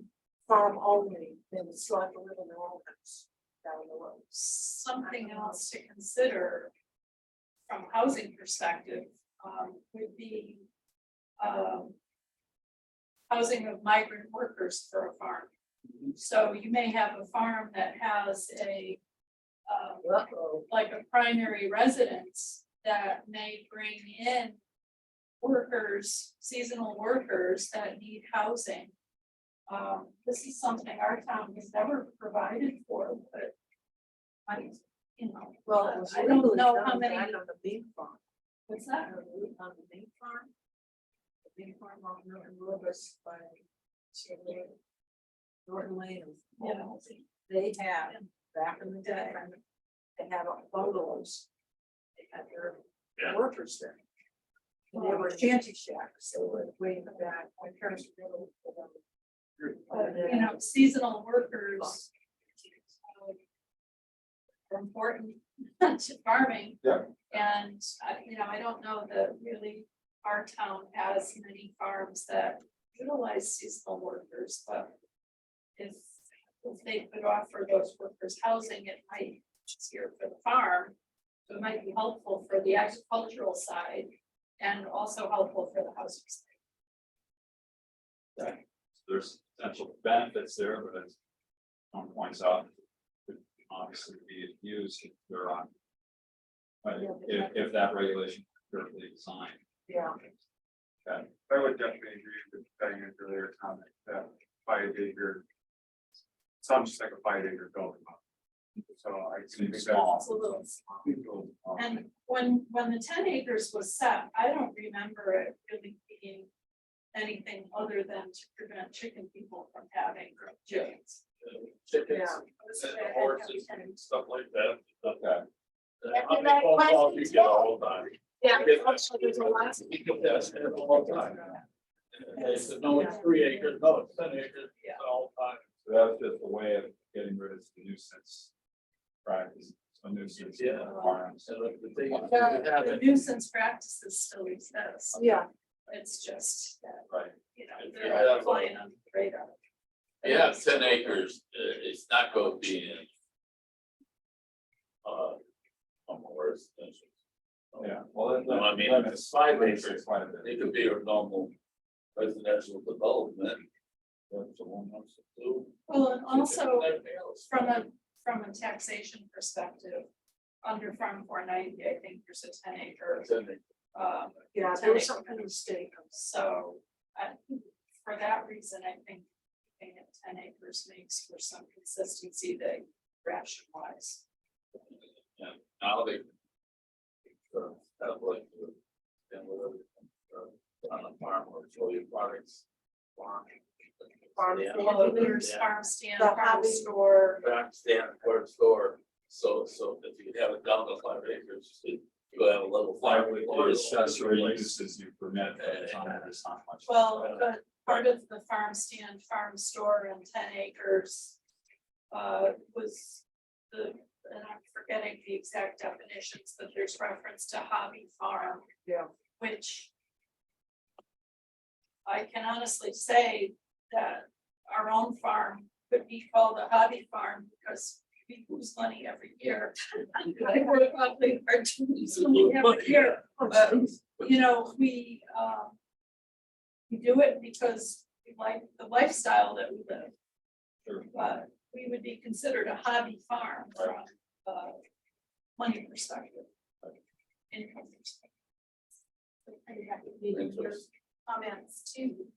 farm only, they would still have to live in their own house down the road. something else to consider from a housing perspective, would be, housing of migrant workers for a farm. So you may have a farm that has like a primary residence that may bring in workers, seasonal workers that need housing. This is something our town has never provided for, but Well, it was I don't legally know done how many, back on the bean farm. what's that? On the bean farm. The bean farm on Norton Lewis by Norton Lane. Yeah. They had, back in the day, they had bungalows. They had their Yeah. workers there. And they were shanty shacks, they were way in the back, my parents were really. Seasonal workers. Are important to farming. Yep. And, I don't know that really our town has many farms that utilize seasonal workers, but if they could offer those workers housing, it might be easier for the farm. So it might be helpful for the agricultural side and also helpful for the housing side. There's potential benefits there, but as Tom points out, could obviously be abused if they're on. If that regulation is perfectly designed. Yeah. Okay. I would definitely agree with Diane's earlier comment that 5 acre. Sounds just like a 5 acre building. So I think Seems that's. small. It's a little small. small. And when the 10 acres was set, I don't remember it really being anything other than to prevent chicken people from having chickens. Chickens Yeah. and horses and stuff like that. Okay. How many phone calls you get all the time? Yeah, You get also there's a lot. You get that all the time. And they said, no, it's 3 acres, no, it's 10 acres, Yeah. all the time. So that's just a way of getting rid of the nuisance. Practice, a nuisance. Yeah. farms. So the thing is, The we have the it, nuisance practices still exist. Yeah, It's just that, Right. they're like flying on the radar. yeah, 10 acres, it's not going to be in. A more residential. Yeah, well, No, I mean, that- if it's 5 limits acres, quite a bit. it could be a normal residential development. That's a 1 house or 2. Well, and also Everything else. from a taxation perspective, under Farm 490, I think there's a 10 acre 10 acres. Yeah, there was something mistake. So, for that reason, I think paying it 10 acres makes for some consistency that rationalize. Yeah, now they. Have like, and whatever, on the farm or show you products. Farm Yeah. There's Yeah. farm stand, The farm hobby- store. Farm stand, or store, so if you have it down to 5 acres, you have a level 5. Or accessory uses you permit, but it's not, there's not much. Well, but part of the farm stand, farm store and 10 acres. Was the, and I'm forgetting the exact definitions, but there's reference to hobby farm. Yeah. Which. I can honestly say that our own farm could be called a hobby farm because we lose money every year. I work awfully hard to lose money every year, but, you know, we do it because we like the lifestyle that we live. Sure. But we would be considered a hobby farm from money perspective. Income perspective. Interest. Comments too,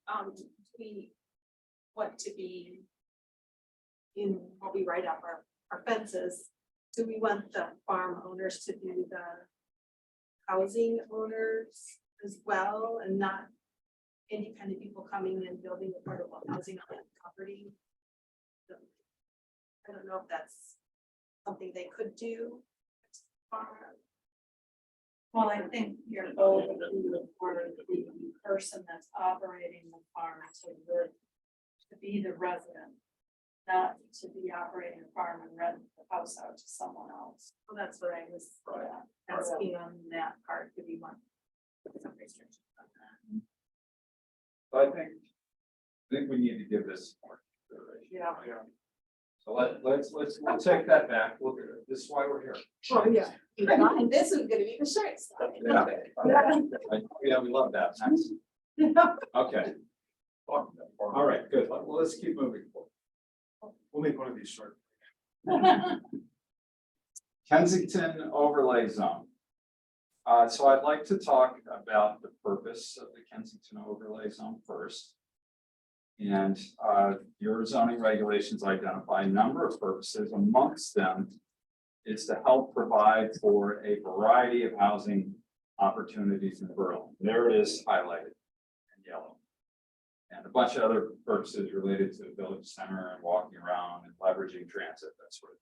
we want to be in, while we write up our fences, do we want the farm owners to do the housing owners as well and not independent people coming in and building affordable housing on that property? I don't know if that's something they could do. Well, I think your goal would be for the person that's operating the farm to live, to be the resident. Not to be operating a farm and rent the house out to someone else. Well, that's what I was asking on that part, do we want some restrictions on that? So I think we need to give this more consideration. Yeah. So we'll take that back. This is why we're here. Oh, yeah. And this is gonna be the short stuff. Yeah, we love that. Nice. Okay. All right, good. Well, let's keep moving forward. We'll make one of these short. Kensington overlay zone. So I'd like to talk about the purpose of the Kensington overlay zone first. And your zoning regulations identify a number of purposes. Amongst them is to help provide for a variety of housing opportunities in Berlin. There it is highlighted in yellow. And a bunch of other purposes related to the village center and walking around and leveraging transit, that sort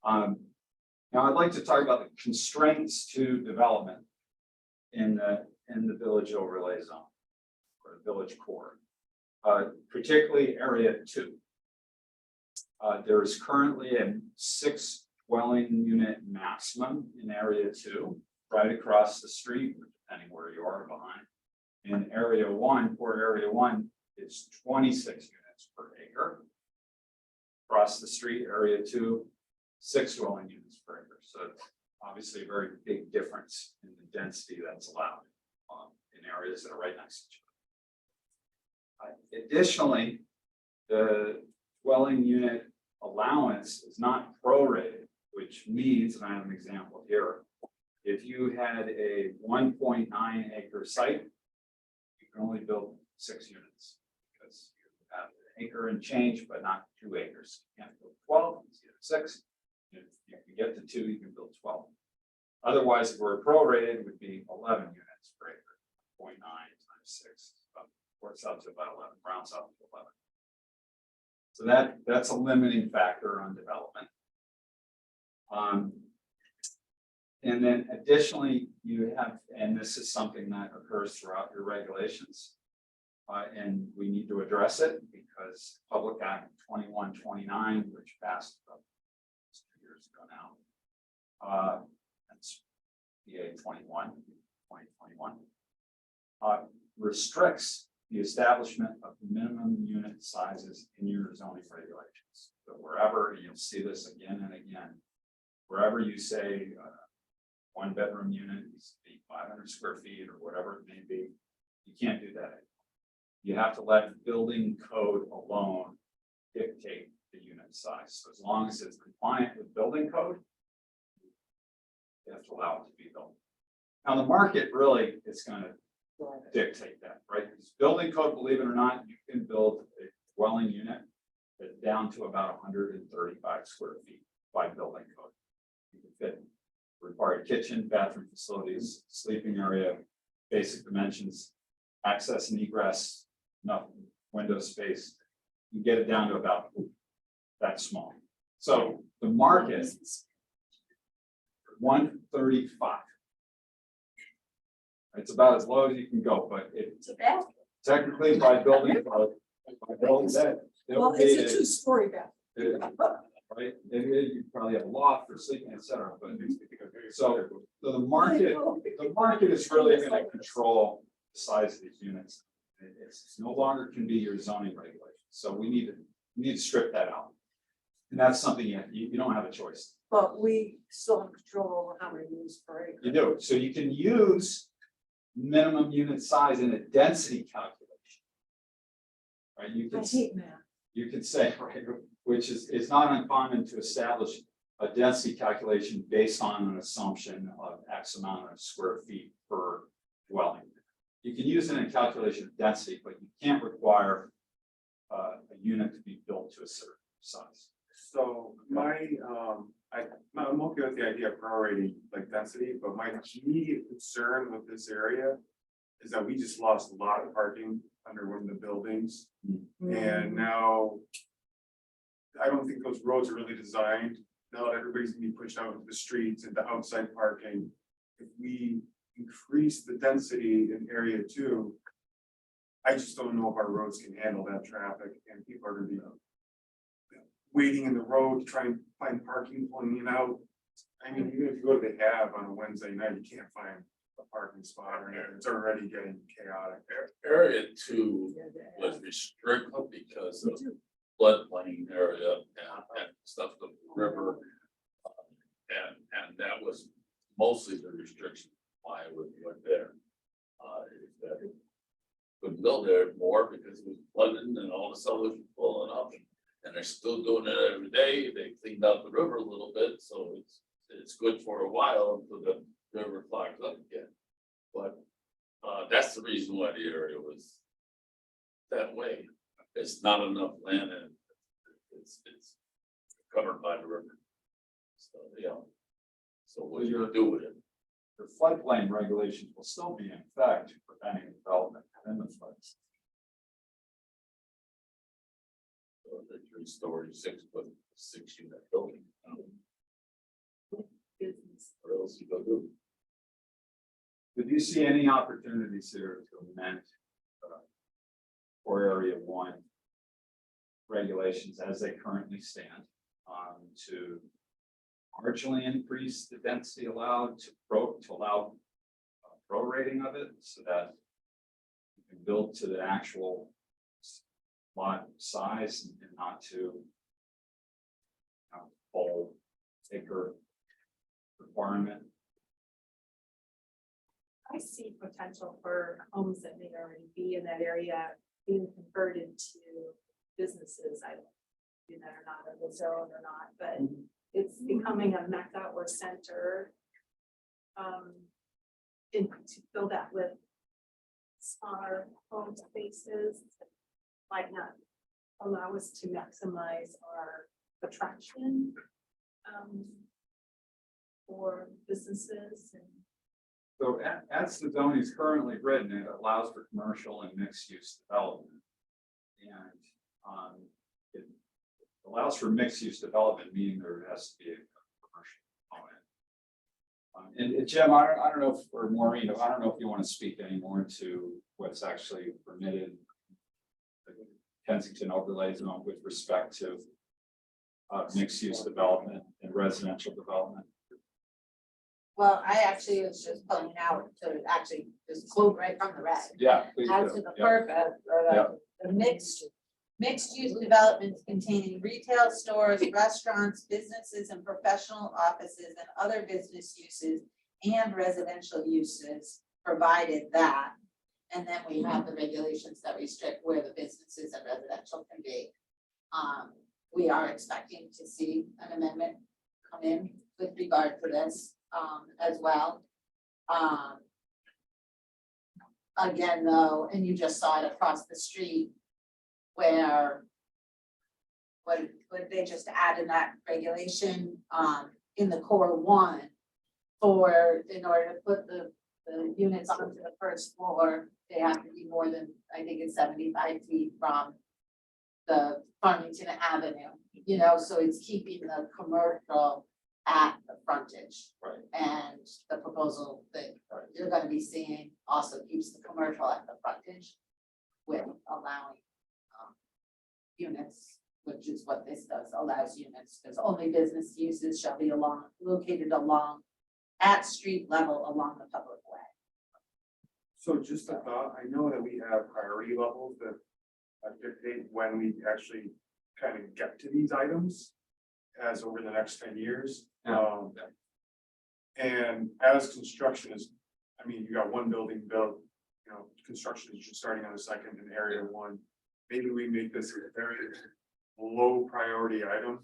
of thing. Now I'd like to talk about the constraints to development in the village overlay zone or the village core, particularly area 2. There is currently a 6 dwelling unit maximum in area 2, right across the street, depending where you are behind. In area 1, for area 1, it's 26 units per acre. Across the street, area 2, 6 dwelling units per acre. So it's obviously a very big difference in the density that's allowed in areas that are right next to each other. Additionally, the dwelling unit allowance is not prorated, which means, and I have an example here, if you had a 1.9 acre site, you can only build 6 units because you have an acre and change, but not 2 acres. You can't build 12, it's either 6. If you can get to 2, you can build 12. Otherwise, if we're prorated, it would be 11 units per acre, 0.9 times 6, works out to about 11, rounds up to 11. So that's a limiting factor on development. And then additionally, you have, and this is something that occurs throughout your regulations, and we need to address it because Public Act 2129, which passed 2 years ago now, that's PA 2021, restricts the establishment of minimum unit sizes in your zoning regulations. So wherever, and you'll see this again and again, wherever you say 1 bedroom unit needs to be 500 square feet or whatever it may be, you can't do that anymore. You have to let building code alone dictate the unit size. So as long as it's compliant with building code, you have to allow it to be built. Now, the market really is gonna dictate that, right? Because building code, believe it or not, you can build a dwelling unit that's down to about 135 square feet by building code. You can fit required kitchen, bathroom facilities, sleeping area, basic dimensions, access and egress, enough window space. You get it down to about that small. So the market, 135. It's about as low as you can go, but it It's a bad. technically by building code, by building that. Well, it's a two-story bath. Right, and you probably have a loft for sleeping, et cetera, but so the market is really gonna control the size of these units. It's no longer can be your zoning regulation, so we need to strip that out. And that's something you don't have a choice. But we still have control over how many units per acre. You do, so you can use minimum unit size in a density calculation. Right, you I can, hate math. you could say, right, which is not uncommon to establish a density calculation based on an assumption of X amount of square feet per dwelling. You can use it in a calculation of density, but you can't require a unit to be built to a certain size. So I'm okay with the idea of prorating like density, but my immediate concern with this area is that we just lost a lot of parking under one of the buildings. And now I don't think those roads are really designed. Now that everybody's gonna be pushed out into the streets and the outside parking. If we increase the density in area 2, I just don't know if our roads can handle that traffic and people are gonna be waiting in the road to try and find parking, pulling in out. I mean, even if you go to the Have on a Wednesday night, you can't find a parking spot or anything. It's already getting chaotic. Area 2 was restricted because of floodplain area and stuff, the river. And that was mostly the restriction why I went there. Is that couldn't build there more because it was flooding and all the cellars were blowing up. And they're still doing it every day. They cleaned out the river a little bit, so it's good for a while until the river clogs up again. But that's the reason why the area was that way. It's not enough land and it's covered by the river. So, yeah. So what are you gonna do with it? The floodplain regulations will still be in effect, preventing development within the floods. So the 3-story, 6-unit building. Business. What else you gonna do? Did you see any opportunities here to amend for area 1 regulations as they currently stand to marginally increase the density allowed to allow prorating of it so that you can build to the actual lot size and not to full acre requirement? I see potential for homes that may already be in that area being converted to businesses. I don't know that or not, or the zone or not, but it's becoming a mecca or center. And to fill that with smaller home spaces might not allow us to maximize our attraction for businesses and So as the zoning is currently written, it allows for commercial and mixed use development. And it allows for mixed use development, meaning there has to be a commercial component. And Jim, I don't know if, or Maureen, I don't know if you want to speak anymore to what's actually permitted in the Kensington overlay zone with respect to mixed use development and residential development. Well, I actually was just pulling out to actually just quote right from the reg. Yeah. Please As do. to the Yeah. purpose of the mixed use developments containing retail stores, restaurants, businesses and professional offices and other business uses and residential uses, provided that. And then we have the regulations that restrict where the businesses and residential can be. We are expecting to see an amendment come in with regard to this as well. Again, though, and you just saw it across the street where would they just add in that regulation, in the core one in order to put the units onto the first floor, they have to be more than, I think it's 75 feet from the Farmington Avenue, you know, so it's keeping the commercial at the frontage. Right. And the proposal that you're gonna be seeing also keeps the commercial at the frontage with allowing units, which is what this does, allows units, because only business uses shall be located along at street level along the public way. So just a thought, I know that we have priority levels that dictate when we actually kind of get to these items as over the next 10 years. And as construction is, I mean, you got one building built, you know, construction is just starting on the second in area one. Maybe we make this a very low priority item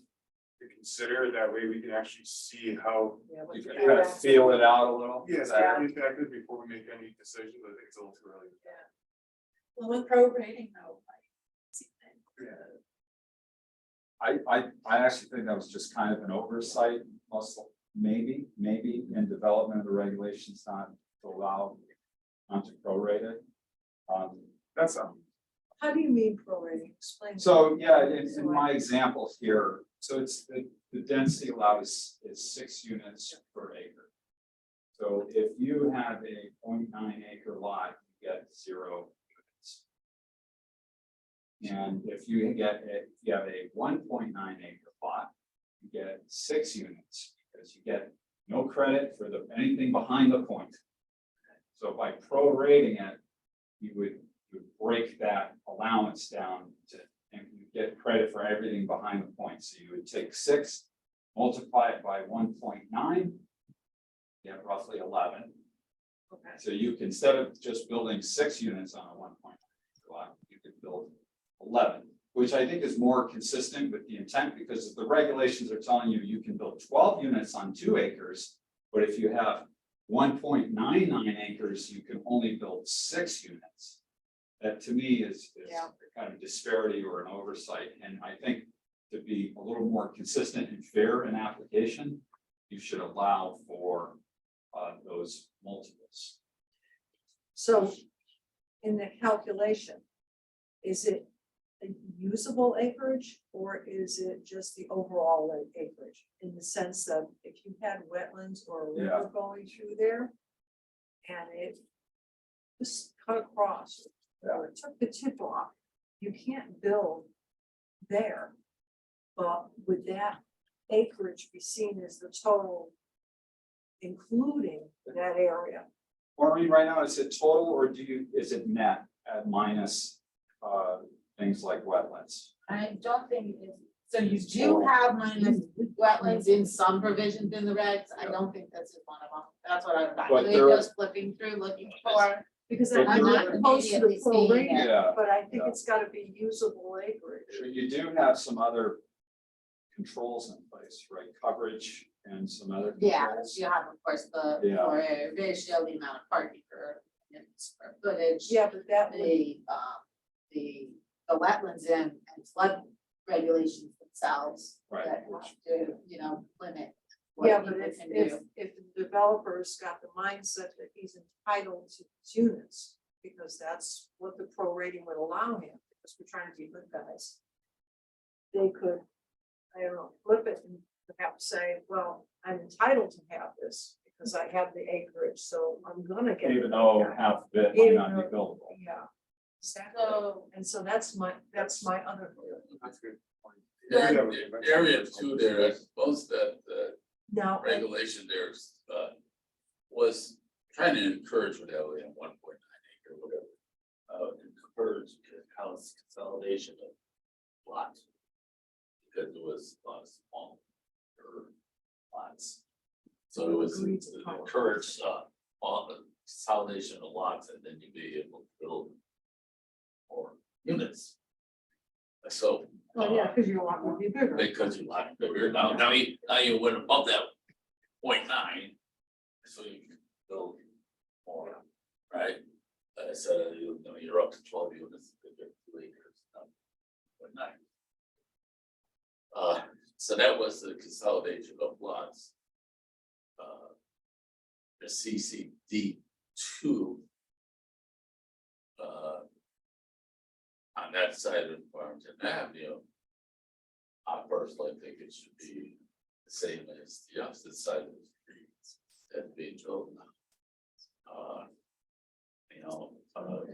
to consider, that way we can actually see how. Yeah, what You the can kind of feel it out a little. Yes, Yeah. impacted before we make any decisions. I think it's a little too early. Well, with prorating though, I actually think that was just kind of an oversight, muscle, maybe in development of the regulations not to allow not to prorate it. That's How do you mean prorating? Explain. So, yeah, in my example here, so it's the density allowed is 6 units per acre. So if you have a 0.9 acre lot, you get 0 units. And if you have a 1.9 acre lot, you get 6 units, because you get no credit for anything behind the point. So by prorating it, you would break that allowance down to, and you get credit for everything behind the point. So you would take 6, multiply it by 1.9, you have roughly 11. Okay. So you can, instead of just building 6 units on a 1.9 lot, you could build 11, which I think is more consistent with the intent, because the regulations are telling you you can build 12 units on 2 acres, but if you have 1.99 acres, you can only build 6 units. That to me is Yeah. a kind of disparity or an oversight, and I think to be a little more consistent and fair in application, you should allow for those multiples. So in the calculation, is it a usable acreage or is it just the overall acreage? In the sense that if you had wetlands or a river going through there and it just cut across or it took the tip off, you can't build there. But would that acreage be seen as the total, including that area? Maureen, right now, is it total or is it net at minus things like wetlands? I don't think it's, so you do have minus wetlands in some provisions in the regs, I don't think this is one of them, that's what I'm But actually there- just flipping through, looking for. Because But I'm you- not opposed to the Immediately seeing prorating, it. Yeah, but I think it's gotta be usable acreage. so you do have some other controls in place, right? Coverage and some other Yeah, controls. you have, of course, the Yeah. floor area ratio, the amount of parking per square footage. Yeah, but that would, The wetlands and flood regulations themselves. Right, That which- have to, you know, limit. yeah, what but people if, can if, do. if the developer's got the mindset that he's entitled to his units, because that's what the prorating would allow him, because we're trying to be good guys. They could, I don't know, flip it and perhaps say, well, I'm entitled to have this because I have the acreage, so I'm gonna get. Even though half of it might not be buildable. Yeah. Exactly. So, And so that's my other. That's a good point. the area too there, I suppose that the Now, regulation there's was trying to encourage whatever in 1.9 acre, whatever. Encourage house consolidation of lots. Because it was a lot of small lots. So it was Agreed to power. encouraged all the consolidation of lots, and then you'd be able to build more units. So. well, yeah, because your lot would be bigger. Because you like bigger, now you went above that 0.9. So you can build right? I said, you're up to 12 units, they get 2 acres, 0.9. So that was the consolidation of lots. The CCD two. On that side of Farmington Avenue. I personally think it should be the same as the opposite side of the street that being built.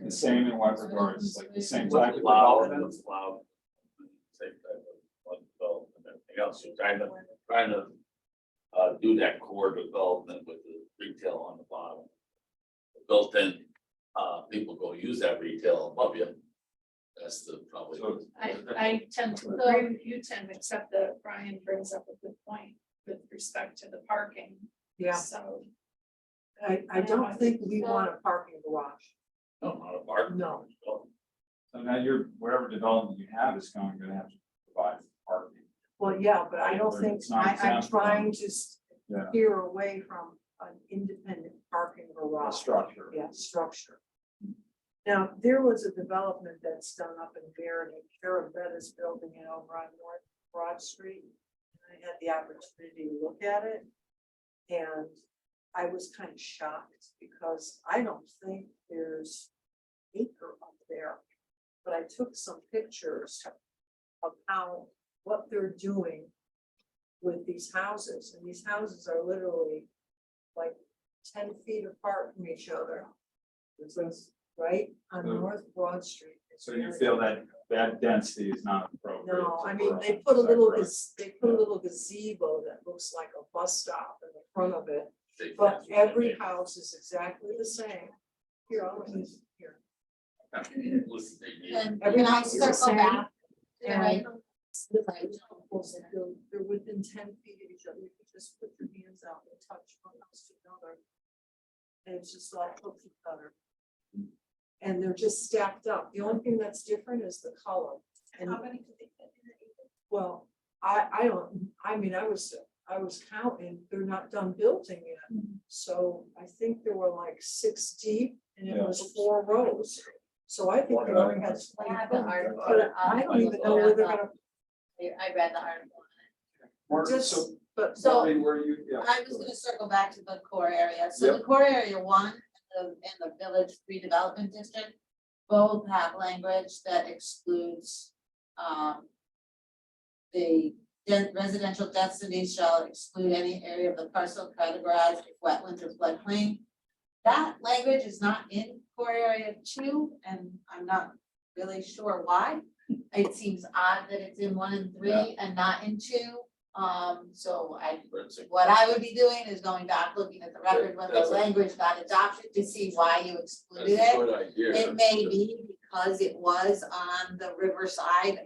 The same in what regards, like the same type of Loud, development? what's loud. Same type of development, and everything else, you're trying to do that core development with the retail on the bottom. Built in, people go use that retail above you. That's the probably. So- I tend to agree with you, Tim, except that Brian brings up a good point with respect to the parking. Yeah, So, I don't think we want a parking garage. No, not a bar. No. So now whatever development you have is going to have to provide parking. Well, yeah, but I don't think, It's not I'm exempt from- trying to Yeah. steer away from an independent parking The garage. structure. Yeah, structure. Now, there was a development that's done up in Vernon, Caravetta's building it over on North Broad Street. And I had the opportunity to look at it. And I was kind of shocked because I don't think there's acre up there. But I took some pictures of what they're doing with these houses, and these houses are literally like 10 feet apart from each other. Right on So- North Broad Street. So you feel that that density is not appropriate? No, to I mean, they grow. put a Is that little, correct? they put a little gazebo that looks like a bus stop in the front of it, Big but fence with every that. house is exactly the same. Here, I'll let you, here. Listen, they need- And Every can I house is the circle same, back? and- Right. They're within 10 feet of each other, you can just put your hands out and touch one house to another. And it's just like cookie cutter. And they're just stacked up, the only thing that's different is the color. And how many could they fit in the well, I don't, I mean, I was counting, they're not done building yet. So I think there were like 6 deep and it Yeah. was 4 rows. So I think they already had. I have the article. But I don't even know where they're gonna, I read the article. Mark, just, so, but So- Maureen, where you, yeah. I was gonna circle back to the core area. So the core area 1 and the village redevelopment district both have language that excludes the residential density shall exclude any area of the parcel categorized as wetlands or floodplain. That language is not in core area 2, and I'm not really sure why. It seems odd that it's in 1 and 3 and not in 2. So what I would be doing is going back, looking at the record when the That's a- language got adopted to see why you That's excluded a it. good idea. It may be because it was on the riverside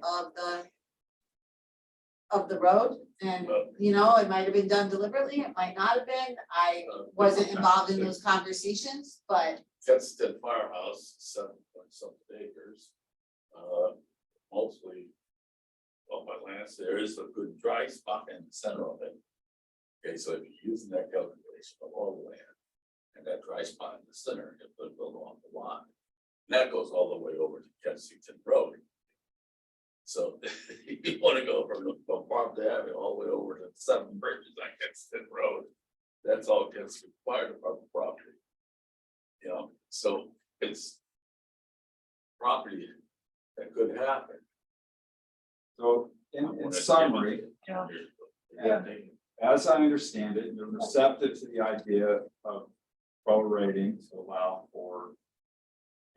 of the road, and, you know, it might have been done deliberately, it might not have been, I wasn't involved in those conversations, but Kensington Firehouse, 7-point-something acres. Mostly. Well, my lands, there is a good dry spot in the center of it. Okay, so if you're using that calculation of all the land. And that dry spot in the center, you put build on the lot. And that goes all the way over to Kensington Road. So you wanna go from Farm to Avenue all the way over to 7 Bridges on Kensington Road. That's all Kensington Fire Department property. You know, so it's property that could happen. So in summary, as I understand it, you're receptive to the idea of prorating to allow for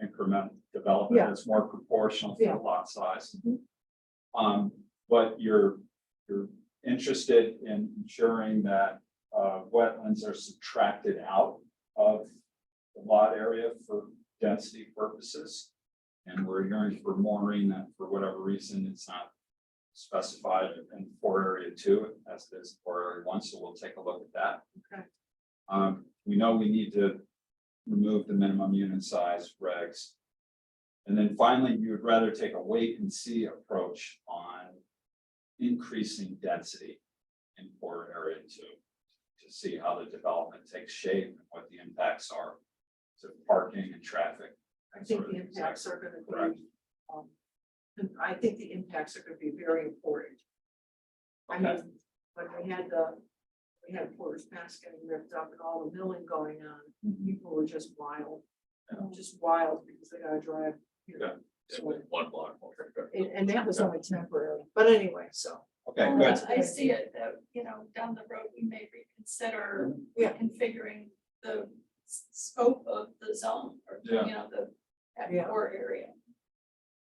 incremental development Yeah. that's more proportional to Yeah. the lot size. Mhm. But you're interested in ensuring that wetlands are subtracted out of the lot area for density purposes. And we're hearing from Maureen that for whatever reason, it's not specified in core area 2 as it is in core area 1, so we'll take a look at that. Okay. We know we need to remove the minimum unit size regs. And then finally, you would rather take a wait and see approach on increasing density in core area 2 to see how the development takes shape and what the impacts are. to parking and traffic. I think the impacts are gonna Correct. be, and I think the impacts are gonna be very important. I mean, when we had Porter's Pass getting ripped up and all the milling going on, people were just wild. Yeah. Just wild because they gotta drive, you know, Yeah, with one block more. and that was only temporary, but anyway, so. Okay, Well, good. I see it, that, you know, down the road, we may reconsider Yeah. configuring the scope of the zone, or, you Yeah. know, that Yeah. core area.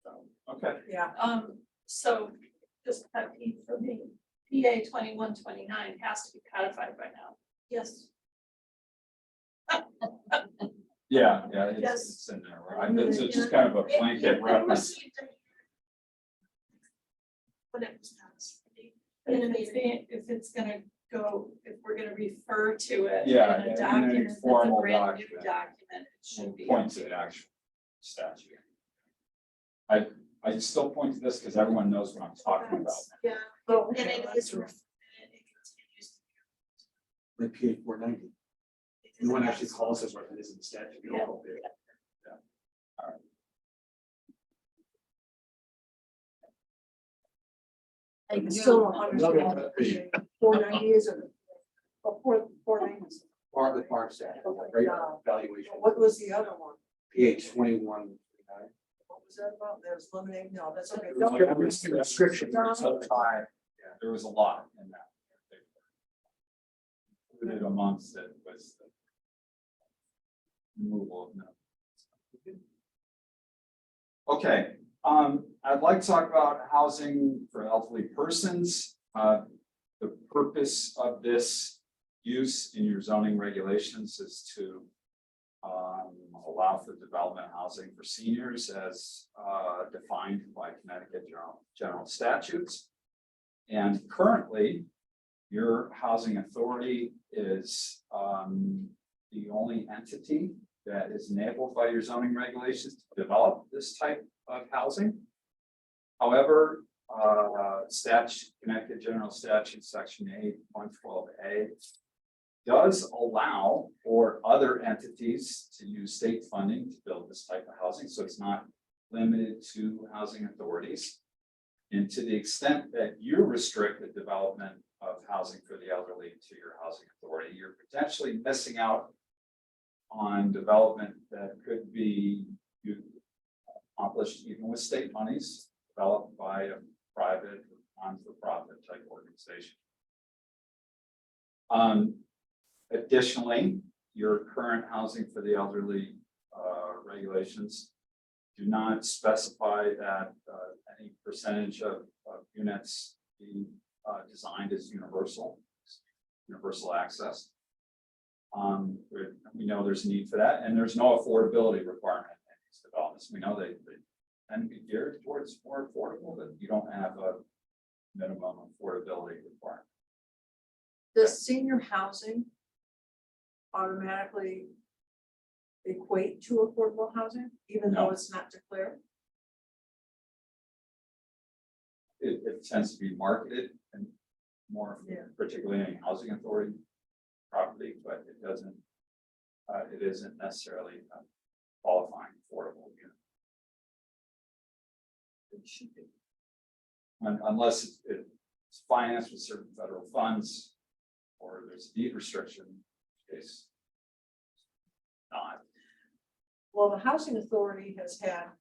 So, Okay, Yeah, so just a peek for me, PA 2129 has to be codified by now. Yes. yeah, Yes. it's in there, right? It's just kind of a blanket reference. When it was passed. And if it's gonna go, if we're gonna refer to it Yeah, in in a any document, that's a formal brand new document. document, it should be. Point to the actual statute. I still point to this because everyone knows what I'm talking about. Yeah, Oh, and okay, it that's is, right. and it continues to The PA 490. be. No one actually calls us what it is in the statute. We don't Yeah. call it. I still don't understand. 490 is a, four names. Part of the farm statute, right, valuation. What was the other one? PA 21. What was that about? There's lemonade, no, that's okay. Restriction. There was a lot in that. Included amongst it was the removal of minimum. Okay, I'd like to talk about housing for elderly persons. The purpose of this use in your zoning regulations is to allow for development housing for seniors as defined by Connecticut general statutes. And currently, your housing authority is the only entity that is enabled by your zoning regulations to develop this type of housing. However, Connecticut General Statute, Section 8.12a does allow for other entities to use state funding to build this type of housing, so it's not limited to housing authorities. And to the extent that you restrict the development of housing for the elderly to your housing authority, you're potentially missing out on development that could be accomplished even with state monies developed by a private, non-for-profit type organization. Additionally, your current housing for the elderly regulations do not specify that any percentage of units be designed as universal access. We know there's a need for that, and there's no affordability requirement in these developments. We know they tend to be geared towards more affordable, but you don't have a minimum affordability requirement. Does senior housing automatically equate to affordable housing, even though No. it's not declared? It tends to be marketed and more, Yeah. particularly in housing authority property, but it doesn't, it isn't necessarily qualifying affordable unit. It should be. Unless it's financed with certain federal funds, or there's a deed restriction, case. Not. Well, the housing authority has had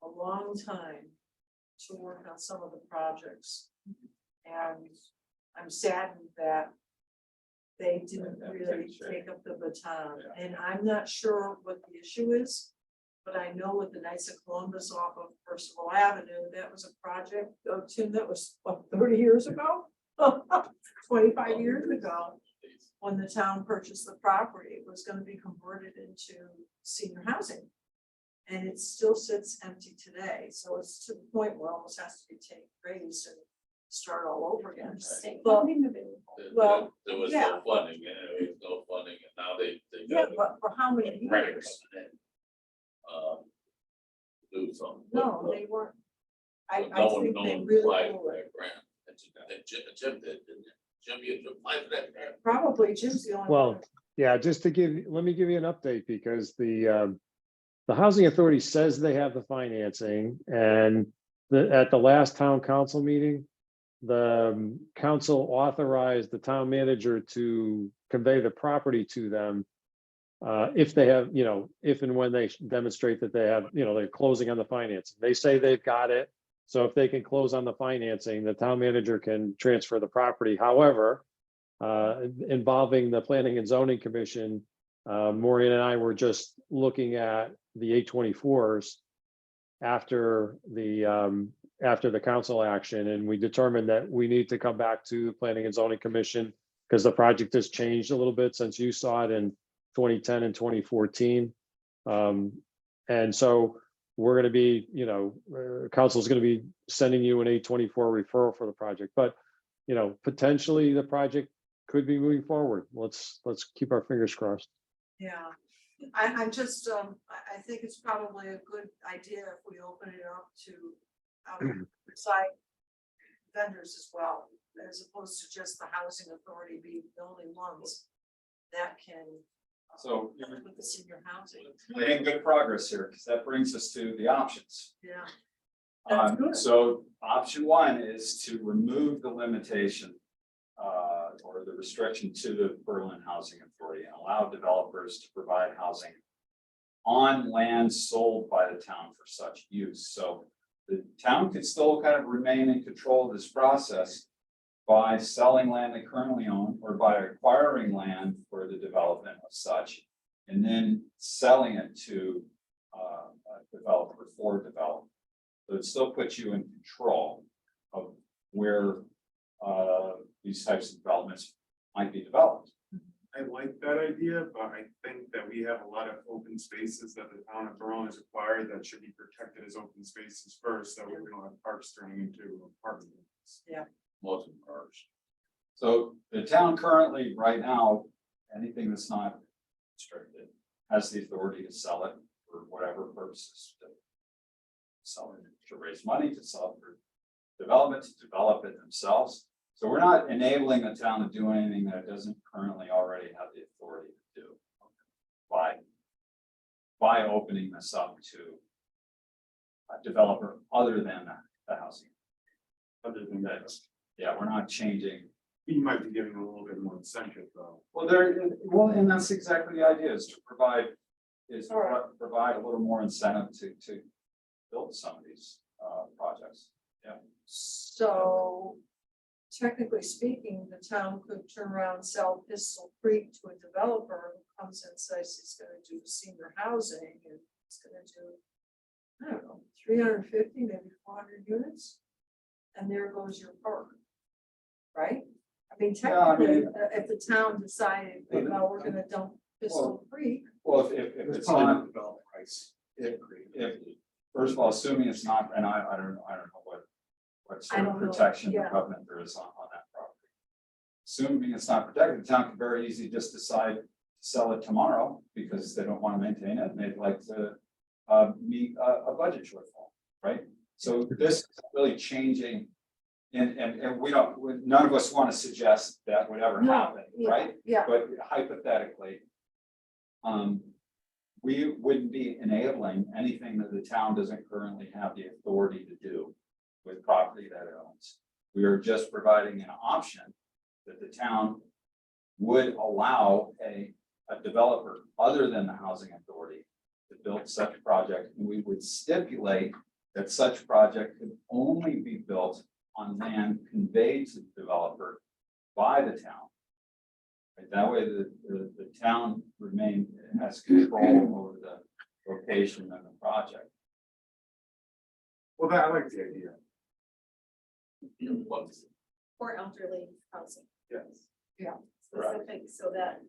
a long time to work on some of the projects. And I'm saddened that they didn't Yeah, really take shape. take up the baton, Yeah. and I'm not sure what the issue is. But I know with the Knights of Columbus off of Percival Avenue, that was a project, Tim, that was what, 30 years ago? 25 years ago, when the town purchased the property, it was gonna be converted into senior housing. And it still sits empty today, so it's to the point where it almost has to be raised and start all over again. State But- funding available. Well, There was yeah. no funding, and there was no funding, and now they. Yeah, got but for how many a grant years? coming in, Do something. No, they weren't. I No one, think no they one really applied blew for it. that grant. And Jim did, didn't it? Jim, you applied for that grant? Probably Jim's the only. Well, one. Yeah, just to let me give you an update because the housing authority says they have the financing and at the last town council meeting, the council authorized the town manager to convey the property to them. If they have, if and when they demonstrate that they have, they're closing on the financing. They say they've got it. So if they can close on the financing, the town manager can transfer the property. However, involving the Planning and Zoning Commission, Maureen and I were just looking at the 824s after the council action, and we determined that we need to come back to the Planning and Zoning Commission because the project has changed a little bit since you saw it in 2010 and 2014. And so we're going to be, council is going to be sending you an 824 referral for the project, but potentially the project could be moving forward. Let's keep our fingers crossed. Yeah, I'm just, I think it's probably a good idea if we open it up to site vendors as well, as opposed to just the housing authority being the only ones that can. So With the senior housing, making good progress here, because that brings us to the options. yeah. That's good. So option one is to remove the limitation or the restriction to the Berlin Housing Authority and allow developers to provide housing on land sold by the town for such use. So the town could still kind of remain in control of this process by selling land they currently own or by acquiring land for the development of such, and then selling it to a developer for development. So it still puts you in control of where these types of developments might be developed. I like that idea, but I think that we have a lot of open spaces that the town of Berlin has acquired that should be protected as open spaces first, that way we don't have parks turning into apartments. Most of them are. So the town currently, right now, anything that's not restricted has the authority to sell it for whatever purposes. To sell it to raise money, to sell it for development, to develop it themselves. So we're not enabling the town to do anything that it doesn't currently already have the authority to do by opening this up to a developer other than the housing. Other than that, Yeah, we're not changing. we might be giving a little bit more incentive though. Well, and that's exactly the idea, is to provide, All right. provide a little more incentive to build some of these projects. So technically speaking, the town could turn around and sell Pistol Creek to a developer who comes and says he's gonna do senior housing and he's gonna do, I don't know, 350, maybe 400 units. And there goes your park. Right? I mean, Yeah, I technically, mean- if the town decided, well, we're gonna dump Pistol Creek. Well, if It's it's probably not, not development rights. if, first of all, assuming it's not, and I don't know what sort I of don't know, protection or yeah. covenant there is on that property. Assuming it's not protected, the town can very easily just decide to sell it tomorrow because they don't want to maintain it and they'd like to meet a budget shortfall, right? So this is really changing. And we don't, none of us want to suggest that would ever No, happen, yeah, right? Yeah, But hypothetically, we wouldn't be enabling anything that the town doesn't currently have the authority to do with property that it owns. We are just providing an option that the town would allow a developer other than the housing authority to build such project, and we would stipulate that such project could only be built on land conveyed to the developer by the town. Right, that way the town has control over the location of the project. Well, I like the idea. Or elderly housing. Yes. Specific, so that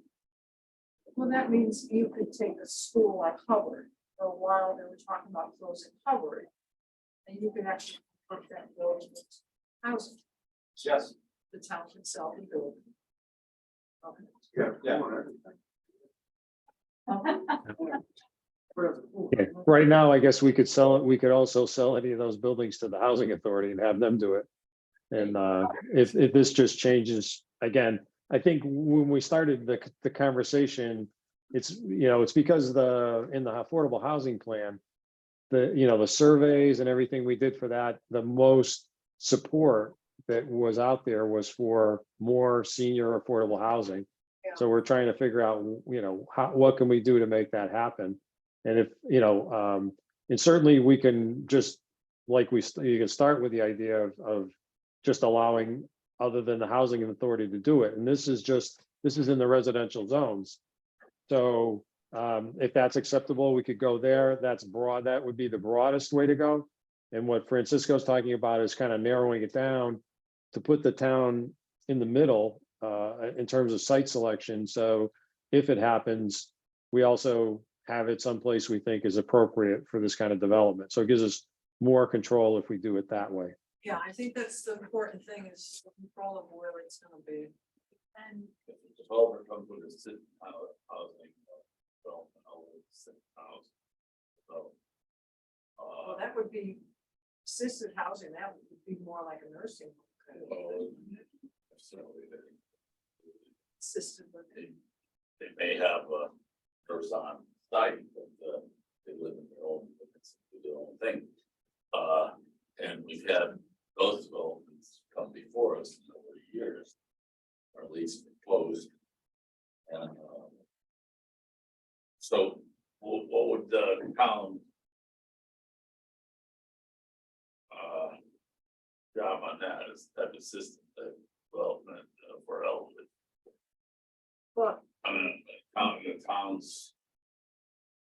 well, that means you could take a school like Hubbard. For a while, they were talking about closing Hubbard. And you can actually put that building into housing, Yes, the town can sell the building. Okay. Yeah. Okay. Right now, I guess we could sell it. We could also sell any of those buildings to the housing authority and have them do it. And if this just changes, again, I think when we started the conversation, it's, it's because in the affordable housing plan, the surveys and everything we did for that, the most support that was out there was for more senior affordable housing. Yeah. So we're trying to figure out, what can we do to make that happen? And if, and certainly we can just, like you can start with the idea of just allowing other than the housing authority to do it. And this is in the residential zones. So if that's acceptable, we could go there. That's broad. That would be the broadest way to go. And what Francisco's talking about is kind of narrowing it down to put the town in the middle in terms of site selection. So if it happens, we also have it someplace we think is appropriate for this kind of development. So it gives us more control if we do it that way. Yeah, I think that's the important thing is the control of where it's gonna be. And If the developer comes with a city housing, development, city house. So. Well, that would be assisted housing, that would be more like a nursing home. Certainly Assisted living. they may have a nurse on site, but they live in their own, do their own thing. And we've had those developments come before us over the years, or at least closed. And so what would the town job on that is type of system, that development for elderly? But, I mean, the towns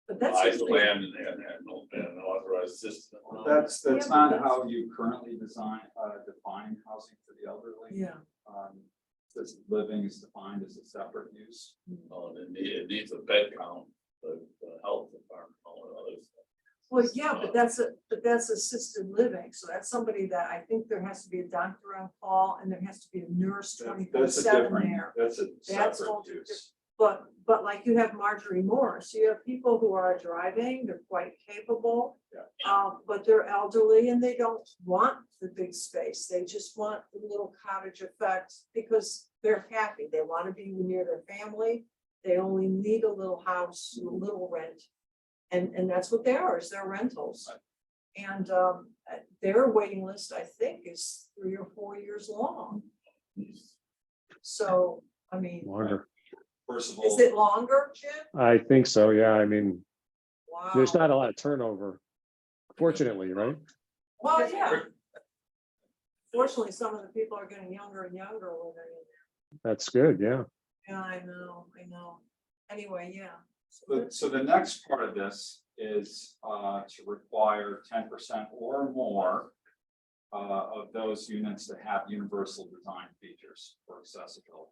but that's. buys the land and authorized system. That's Yeah, not but how you currently define housing for the elderly. Yeah. Assisted living is defined as a separate use. It needs a bed count, the health department, all that other stuff. Well, yeah, but that's assisted living, so that's somebody that I think there has to be a doctor on call and there has to be a nurse That's a 24/7 different, there. that's a That's separate all use. But like you have Marjorie Morris, you have people who are driving, they're quite capable. Yeah. But they're elderly and they don't want the big space, they just want the little cottage effect because they're happy, they want to be near their family. They only need a little house, a little rent. And that's what they are, is they're rentals. And their waiting list, I think, is 3 or 4 years long. So, I mean, Longer. First of all. is it longer, Jim? I think so, yeah. I mean, Wow. there's not a lot of turnover, fortunately, right? Well, yeah. Fortunately, some of the people are getting younger and younger when they're in That's good, yeah. there. Yeah, I know. Anyway, yeah. So the next part of this is to require 10% or more of those units to have universal design features for accessibility.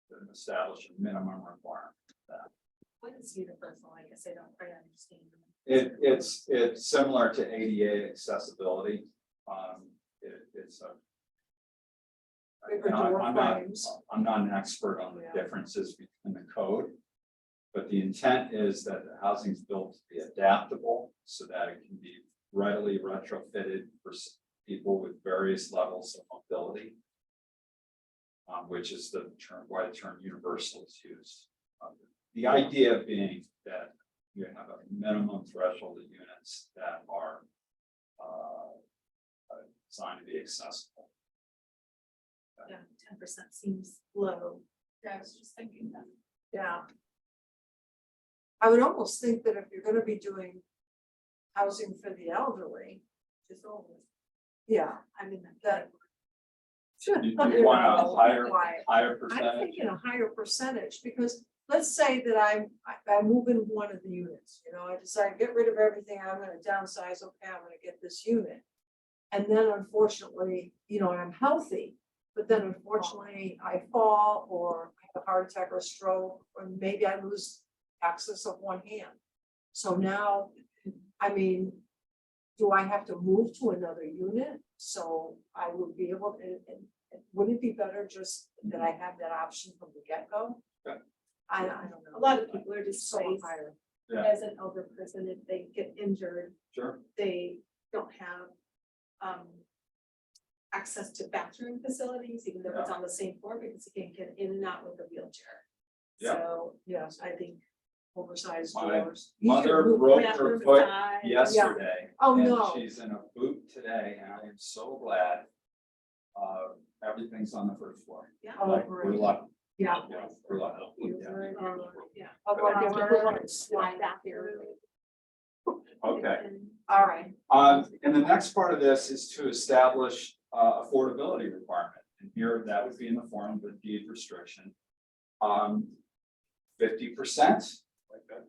And establish a minimum requirement. What is universal? I guess I don't quite understand. It's similar to ADA accessibility. It's a. Bigger Now, door I'm not frames. an expert on the Yeah. differences between the code. But the intent is that the housing is built to be adaptable so that it can be readily retrofitted for people with various levels of mobility. Which is the term, why the term universal is used. The idea being that you have a minimum threshold of units that are designed to be accessible. Yeah, 10% seems low. yeah, I was just thinking that. Yeah. I would almost think that if you're gonna be doing housing for the elderly, just almost. Yeah, I mean, that. Do you want a higher I'm percentage? thinking a higher percentage, because let's say that I move in one of the units, I decide, get rid of everything, I'm gonna downsize, okay, I'm gonna get this unit. And then unfortunately, I'm healthy, but then unfortunately I fall or I have a heart attack or a stroke, or maybe I lose access of one hand. So now, I mean, do I have to move to another unit? So I would be able to, and would it be better just that I have that option from the get-go? Yeah. I don't know. a lot of people are So displaced higher. Yeah. as an elder person. If they get injured, Sure. they don't have access access to bathroom facilities, even though it's on the same floor, because you can get in and out with a wheelchair. Yeah. So, Yes, I think oversized My doors. mother move broke bathroom her foot aside. yesterday. Oh, and no. She's in a boot today, and I am so glad. Everything's on the first floor. Yeah. Oh, Like, we're great. lucky. Yeah. Yeah, we're lucky. You're Yeah. very good. Yeah. Slide back here. Okay, All right. and the next part of this is to establish affordability requirement, and here that would be in the form of a deed restriction. 50%, like that.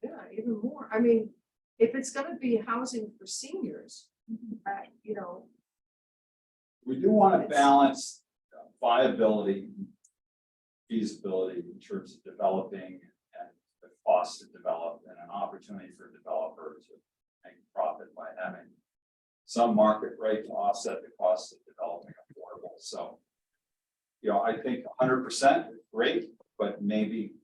Yeah, even more. I mean, if it's gonna be housing for seniors, you know, We do want to balance viability, feasibility in terms of developing and the cost to develop and an opportunity for a developer to make profit by having some market rate to offset the cost of developing affordable. So, you know, I think 100% is great, but maybe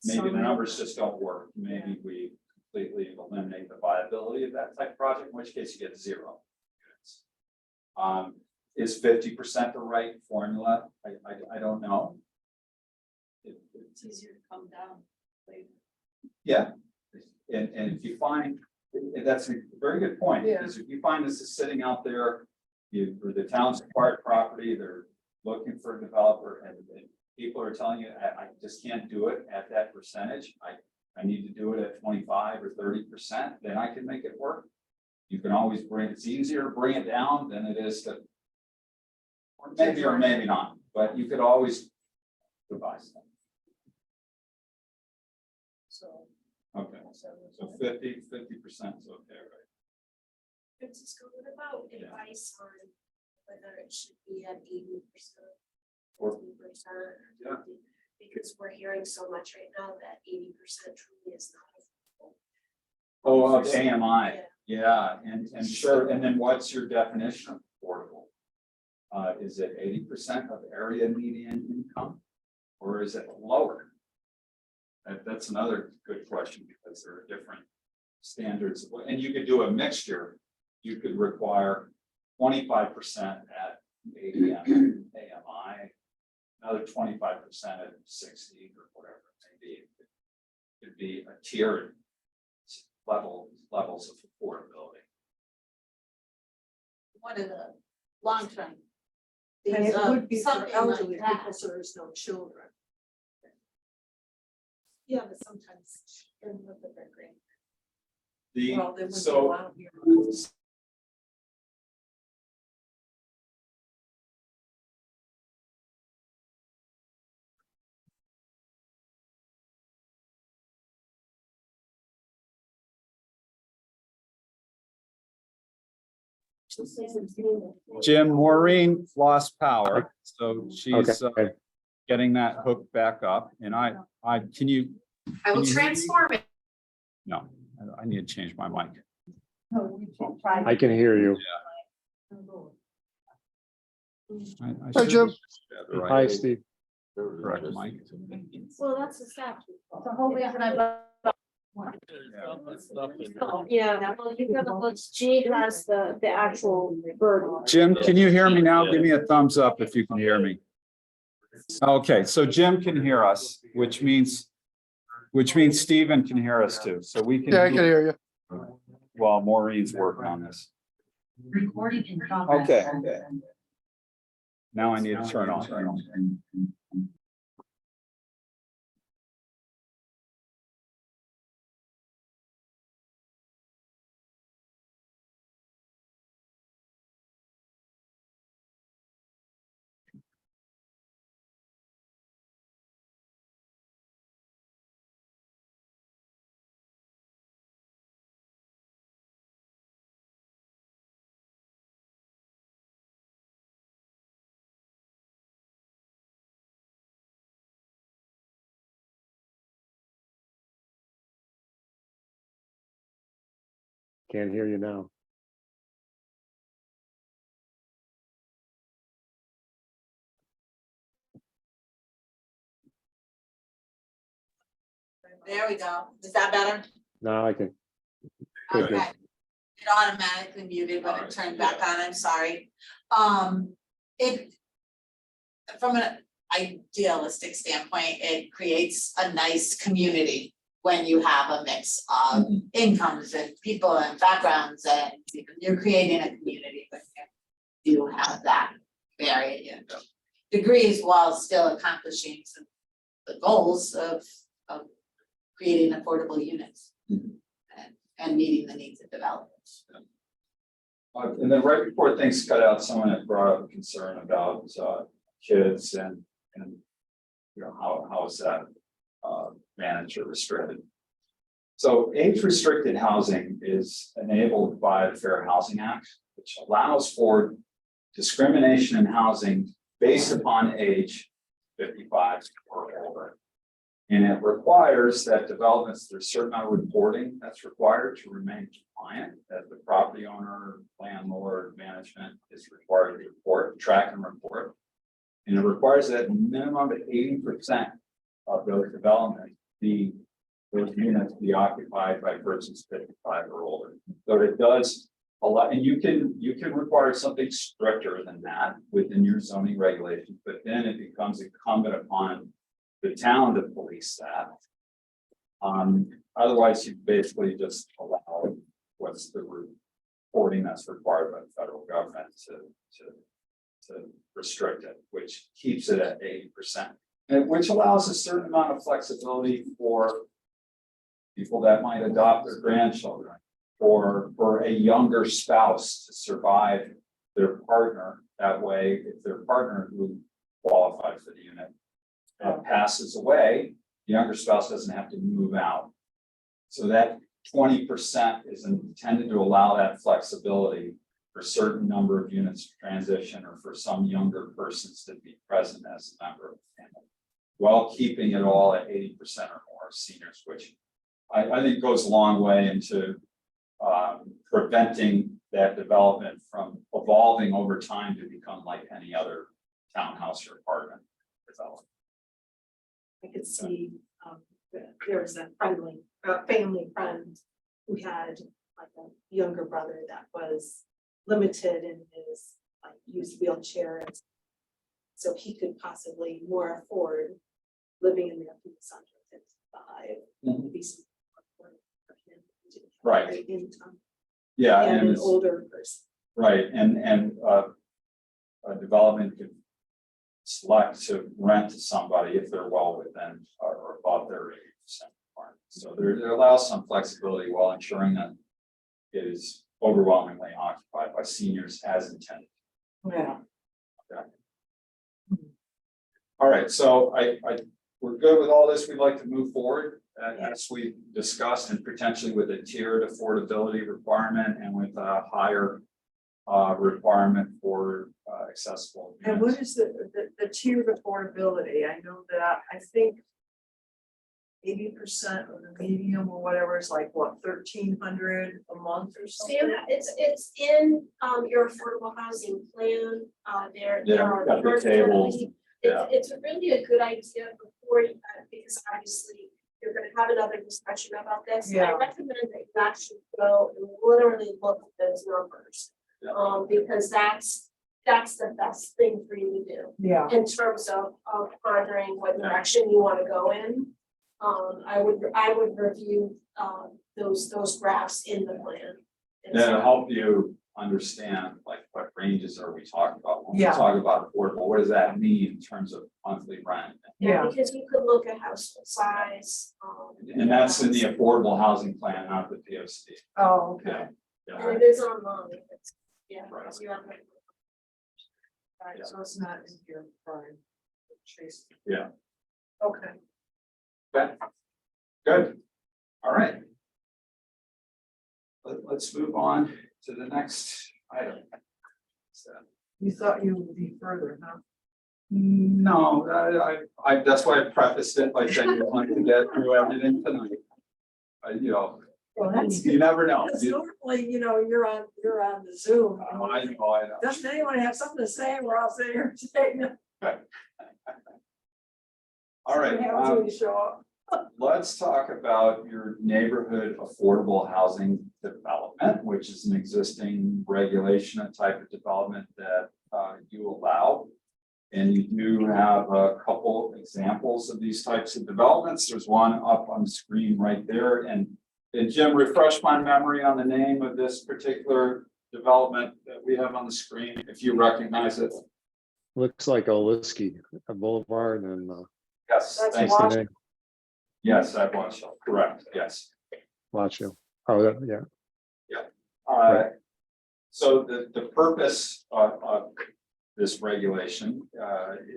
the numbers just don't work. Maybe we completely eliminate the viability of that type of project, in which case you get 0 units. Is 50% the right formula? I don't know. It's easier to come down later. Yeah, and if you find, and that's a very good point, Yeah. because if you find this is sitting out there, or the town's acquired property, they're looking for a developer, and people are telling you, I just can't do it at that percentage, I need to do it at 25 or 30%, then I can make it work. You can always it's easier to bring it down than it is to, or maybe not, but you could always revise that. so. Okay, so 50% is okay, right? Francisco, what about Yeah. advice on whether it should be at 80%? Or- 50%? Yeah. Because we're hearing so much right now that 80% truly is not affordable. Oh, For the some- AMI, yeah, and sure, and then what's your definition of affordable? Is it 80% of area median income, or is it lower? That's another good question, because there are different standards, and you could do a mixture. You could require 25% at AMI, another 25% at 60 or whatever it may be. It could be a tiered levels of affordability. One of the long-term. And things it of would be for something elderly like people, that. so there's no children. Yeah, but sometimes in with the green. Well, they wouldn't be So, allowed here. Jim, Maureen lost power, so she's Okay, getting that hook back up, and I, can you? I will Can you- transform it. No, I need to change my mic. I can hear you. Hi, Jim. Hi, Steve. Correct mic. Well, that's the statute. The whole reason I. Yeah, well, you have the, G has the actual burden. Jim, can you hear me now? Give me a thumbs up if you can hear me. Okay, so Jim can hear us, which means Stephen can hear us too, so we can. Yeah, I can hear you. While Maureen's working on this. Recording in progress. Okay. Now I need to turn on. Can't hear you now. There we go. Is that better? Now I can. Good, good. Okay. It automatically muted when it turned back on. I'm sorry. It, from an idealistic standpoint, it creates a nice community when you have a mix of incomes and people and backgrounds, and you're creating a community when you have that variety of degrees while still accomplishing some the goals of creating affordable units and meeting the needs of developers. And then right before things cut out, someone had brought up a concern about kids and you know, how is that managed or restricted? So age restricted housing is enabled by the Fair Housing Act, which allows for discrimination in housing based upon age 55 or older. And it requires that developments, there's a certain amount of reporting that's required to remain compliant, that the property owner, landlord, management is required to report, track and report. And it requires that minimum of 80% of those developments those units be occupied by persons 55 or older. So it does allow, and you can require something stricter than that within your zoning regulations, but then it becomes incumbent upon the town to police that. Otherwise, you basically just allow what's the reporting that's required by the federal government to restrict it, which keeps it at 80%. And which allows a certain amount of flexibility for people that might adopt their grandchildren, or for a younger spouse to survive their partner. That way, if their partner who qualified for the unit passes away, the younger spouse doesn't have to move out. So that 20% is intended to allow that flexibility for a certain number of units to transition, or for some younger persons to be present as a member of the family, while keeping it all at 80% or more seniors, which I think goes a long way into preventing that development from evolving over time to become like any other townhouse or apartment development. I could see, there was a family friend who had like a younger brother that was limited in his used wheelchair. And so he could possibly more afford living in the under 55. Mhm. Be some more for him who didn't have Right. great income, Yeah, and an it's- older person. right, and a development could select to rent to somebody if they're well within or above their 80% requirement. So there allows some flexibility while ensuring that it is overwhelmingly occupied by seniors as intended. Yeah. All right, so we're good with all this. We'd like to move forward as we discussed, and potentially with a tiered affordability requirement and with a higher requirement for accessible And units. what is the tiered affordability? I know that I think 80% of the medium or whatever is like, what, 1,300 a month or So something? it's in your affordable housing plan, there Yeah, are. got the numbers tables, already. yeah. It's really a good idea before you, because obviously you're gonna have another discussion about this. Yeah. I recommend that you actually go and literally look at those numbers. Yeah. Because that's the best thing for you to do Yeah. in terms of pondering what direction you wanna go in. I would review those graphs in the plan. That'll help you understand like what ranges are we talking about when we Yeah. talk about affordable, what does that mean in terms of monthly rent? Yeah. Because you could look at household size. And that's in the affordable housing plan, not the POC. Oh, okay. Yeah. And it is online, it's, yeah. Right. you have it. Right, so it's not in your prime. Chase. Yeah. Okay. Good. All right. Let's move on to the next item. You thought you would be further, huh? No, that's why I prefaced it by saying we want to get through everything tonight. Well, that's. You never know. Because normally, you're on the Zoom. I know. Doesn't anyone have something to say? We're all sitting here saying. All right. What happens when you show up? let's talk about your neighborhood affordable housing development, which is an existing regulation, a type of development that you allow. And you do have a couple examples of these types of developments. There's one up on the screen right there. And Jim, refresh my memory on the name of this particular development that we have on the screen, if you recognize it. Looks like Oliski Boulevard and Yes, That's thanks. Wash- Steve Yes, I was, correct, yes. Watch you. Oh, yeah. So the purpose of this regulation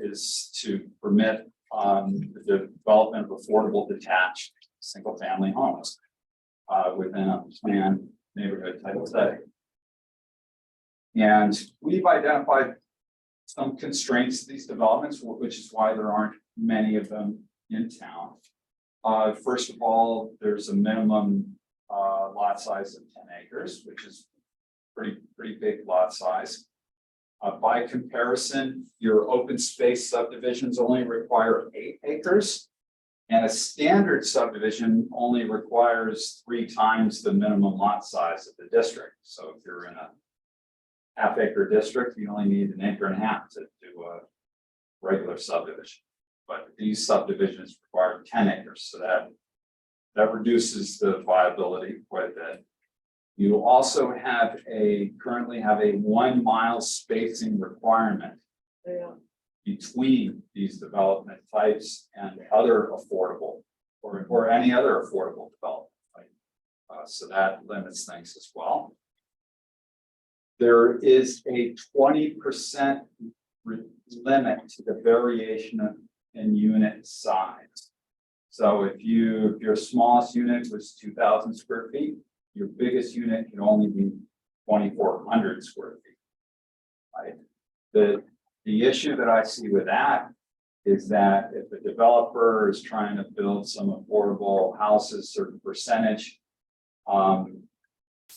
is to permit the development of affordable detached single-family homes within a planned neighborhood type of setting. And we've identified some constraints to these developments, which is why there aren't many of them in town. First of all, there's a minimum lot size of 10 acres, which is pretty big lot size. By comparison, your open space subdivisions only require 8 acres. And a standard subdivision only requires 3 times the minimum lot size of the district. So if you're in a half-acre district, you only need 1.5 acres to do a regular subdivision. But these subdivisions require 10 acres, so that reduces the viability quite a bit. You also currently have a 1 mile spacing requirement between these development types and other affordable or any other affordable development type. So that limits things as well. There is a 20% limit to the variation in unit size. So if your smallest unit was 2,000 square feet, your biggest unit can only be 2,400 square feet. Right? The issue that I see with that is that if a developer is trying to build some affordable houses, certain percentage,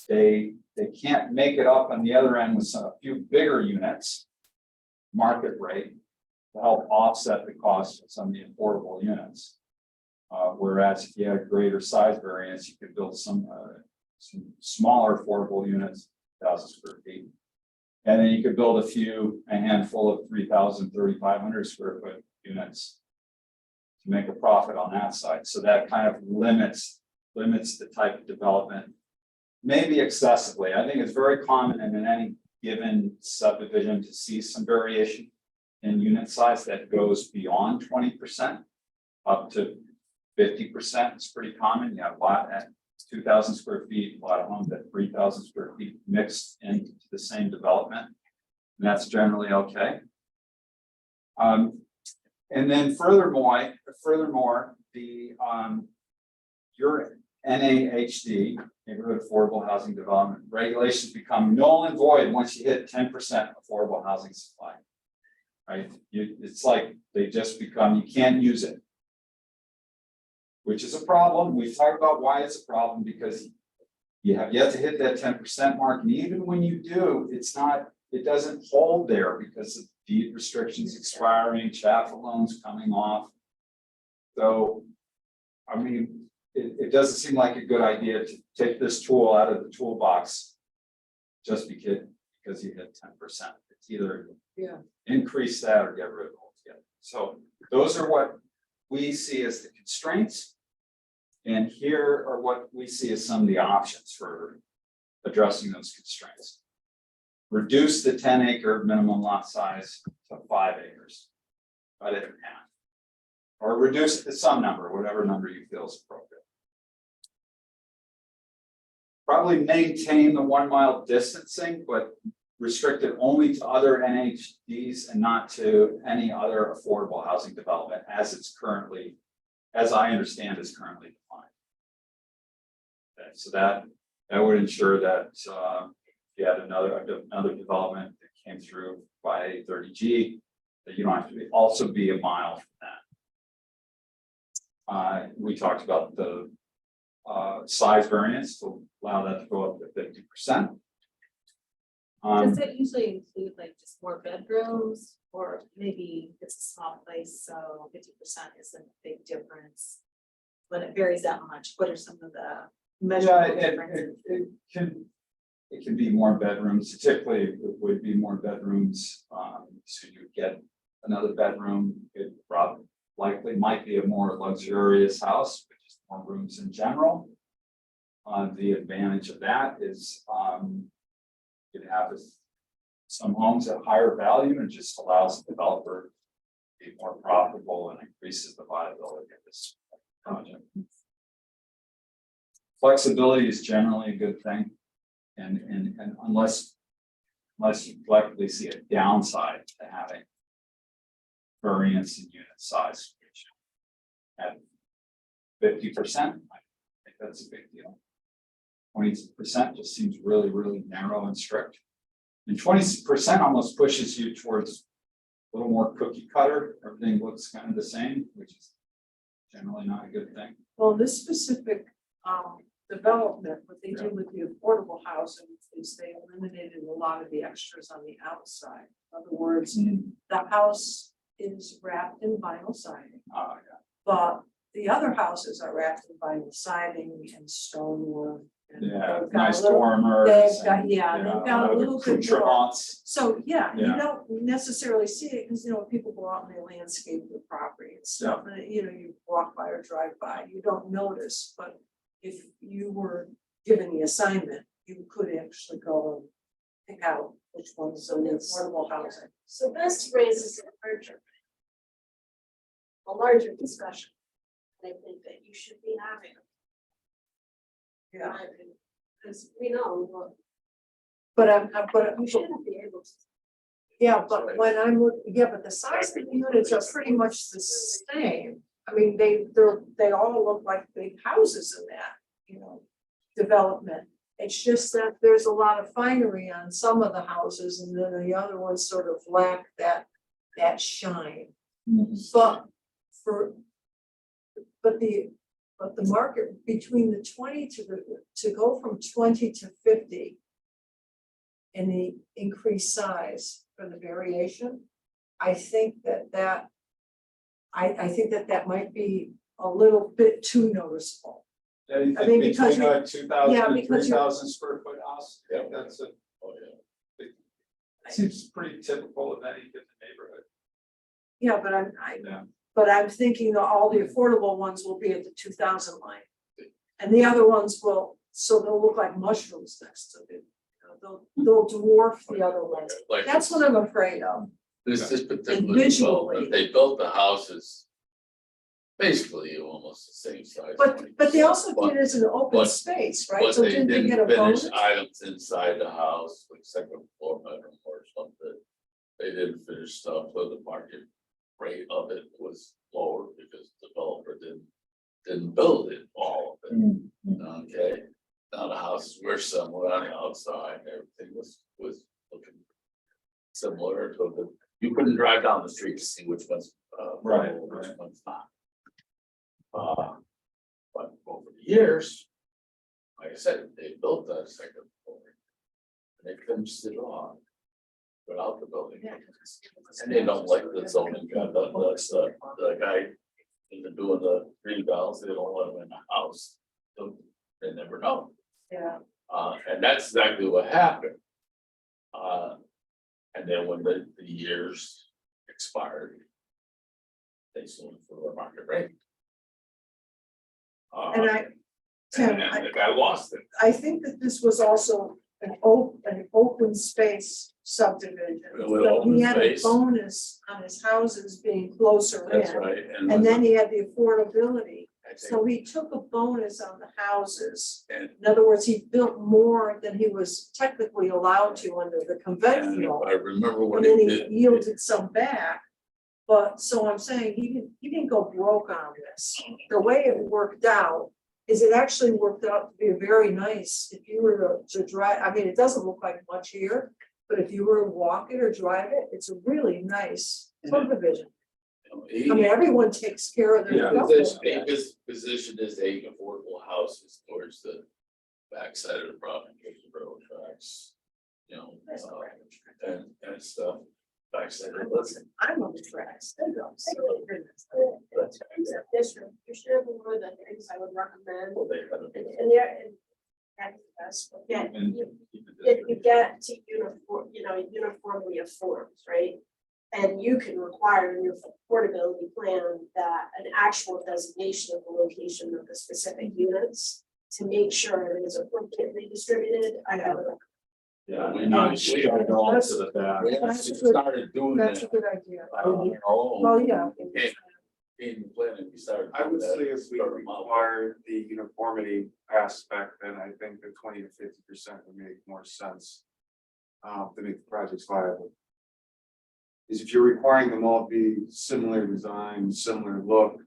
they can't make it up on the other end with a few bigger units, market rate, to help offset the cost of some of the affordable units. Whereas if you had a greater size variance, you could build some smaller affordable units, 1,000 square feet. And then you could build a handful of 3,000, 3,500 square foot units to make a profit on that side. So that kind of limits the type of development, maybe excessively. I think it's very common in any given subdivision to see some variation in unit size that goes beyond 20%, up to 50% is pretty common. You have a lot at 2,000 square feet, a lot of homes at 3,000 square feet mixed into the same development. And that's generally okay. And then furthermore, your NAHD, neighborhood affordable housing development regulations become null and void once you hit 10% affordable housing supply. Right? It's like they just become, you can't use it. Which is a problem. We've talked about why it's a problem, because you have yet to hit that 10% mark. And even when you do, it doesn't hold there because of deed restrictions expiring, chapter loans coming off. So, I mean, it doesn't seem like a good idea to take this tool out of the toolbox just because you hit 10%. It's either increase that or get rid of it altogether. So those are what we see as the constraints. And here are what we see as some of the options for addressing those constraints. Reduce the 10-acre minimum lot size to 5 acres. Cut it in half. Or reduce it to some number, whatever number you feel is appropriate. Probably maintain the 1 mile distancing, but restrict it only to other NHDs and not to any other affordable housing development as I understand is currently defined. Okay, so that would ensure that if you had another development that came through by 30G, that you don't have to also be a mile from that. We talked about the size variance to allow that to go up to 50%. Does it usually include like just more bedrooms, or maybe it's a small place, so 50% isn't a big difference? when it varies that much? What are some of the Yeah, measurable differences? it can be more bedrooms, typically it would be more bedrooms, so you get another bedroom, it probably likely might be a more luxurious house, with just more rooms in general. The advantage of that is, you'd have some homes at higher value and just allows the developer to be more profitable and increases the viability of this project. Flexibility is generally a good thing. And unless you collectively see a downside to having variance in unit size, which at 50%, I think that's a big deal. 20% just seems really, really narrow and strict. And 20% almost pushes you towards a little more cookie cutter. Everything looks kind of the same, which is generally not a good thing. Well, this specific development, what they did with the affordable housing is they eliminated a lot of the extras on the outside. In other words, the house is wrapped in vinyl siding, Oh, yeah. but the other houses are wrapped in vinyl siding and stonework. And Yeah, they've got a nice little- dormers. they've got- and, yeah, they've got a little bit more. accoutrements. So, yeah, you Yeah. don't necessarily see it, because, you know, people go out and they landscape the property and stuff, and, you know, you walk by or drive by, you don't notice, but if you were given the assignment, you could actually go and pick out which ones are the affordable housing. So this raises a larger discussion. I think that you should be having. Yeah. Because we know, well, But you shouldn't be able to. yeah, but when I'm looking, yeah, but the size of the units are pretty much the same. I mean, they all look like big houses in that, you know, development. It's just that there's a lot of finery on some of the houses, and then the other ones sort of lack that shine. But the market between the 20 to go from 20 to 50. And the increased size for the variation, I think that might be a little bit too noticeable. Yeah, you I think mean, because between you- a 2,000 yeah, and because you- 3,000 square foot house, I think that's a, Oh, yeah. seems pretty typical of any given neighborhood. Yeah, but Yeah. I'm thinking that all the affordable ones will be at the 2,000 line. And the other ones will, so they'll look like mushrooms next to it. They'll dwarf the other ones. Like That's what I'm afraid of. this particular visually. development, they built the houses. Basically almost the same size. But they also 20%, did it as an open but- space, right? But So they didn't they get didn't a finish bonus? items inside the house, like second floor bedroom or something. They didn't finish stuff, so the market rate of it was lower because the developer didn't build it, all of it. Okay, now the houses were similar on the outside, everything was looking similar to the, you couldn't drive down the street to see which one's Right, which right. one's not. But over the years, like I said, they built that second floor. And they finished it off. Without the building. And they don't like the zoning guy, the guy doing the rebuilds, they don't let him in the house. So they never know. Yeah. And that's exactly what happened. And then when the years expired. They sold it for the market rate. And Tim, And the guy lost it. I think that this was also an open space subdivision. With So open he had a space. bonus on his houses being closer in. That's right. And then he had the affordability. I think- So he took a bonus on the houses. And In other words, he built more than he was technically allowed to under the and conventional. I remember when And then he he did. yielded some back. But so I'm saying he didn't go broke on this. The way it worked out is it actually worked out to be a very nice, if you were to drive, I mean, it doesn't look like much here. But if you were to walk it or drive it, it's a really nice subdivision. He- I mean, everyone takes care of their. Yeah. development. His position is a affordable houses towards the backside of the property, towards the railroad tracks. You know, and stuff, backside of the, listen, I'm on the tracks. They go. but terms of distribution, one of the things I would recommend, Well, they had a- and there, and that's the best, but yeah, And if you get to uniformly of forms, right? And you can require in your affordability plan that an actual designation of the location of the specific units to make sure it is appropriately distributed, I would. Yeah, we know, we are going to the back. We That's a actually good- started doing That's that. a good idea. On our own. Well, yeah. In the planning, we started. I would doing that, say if we started them out. require the uniformity aspect, then I think the 20 to 50% would make more sense. To make the projects viable. Is if you're requiring them all be similar design, similar look.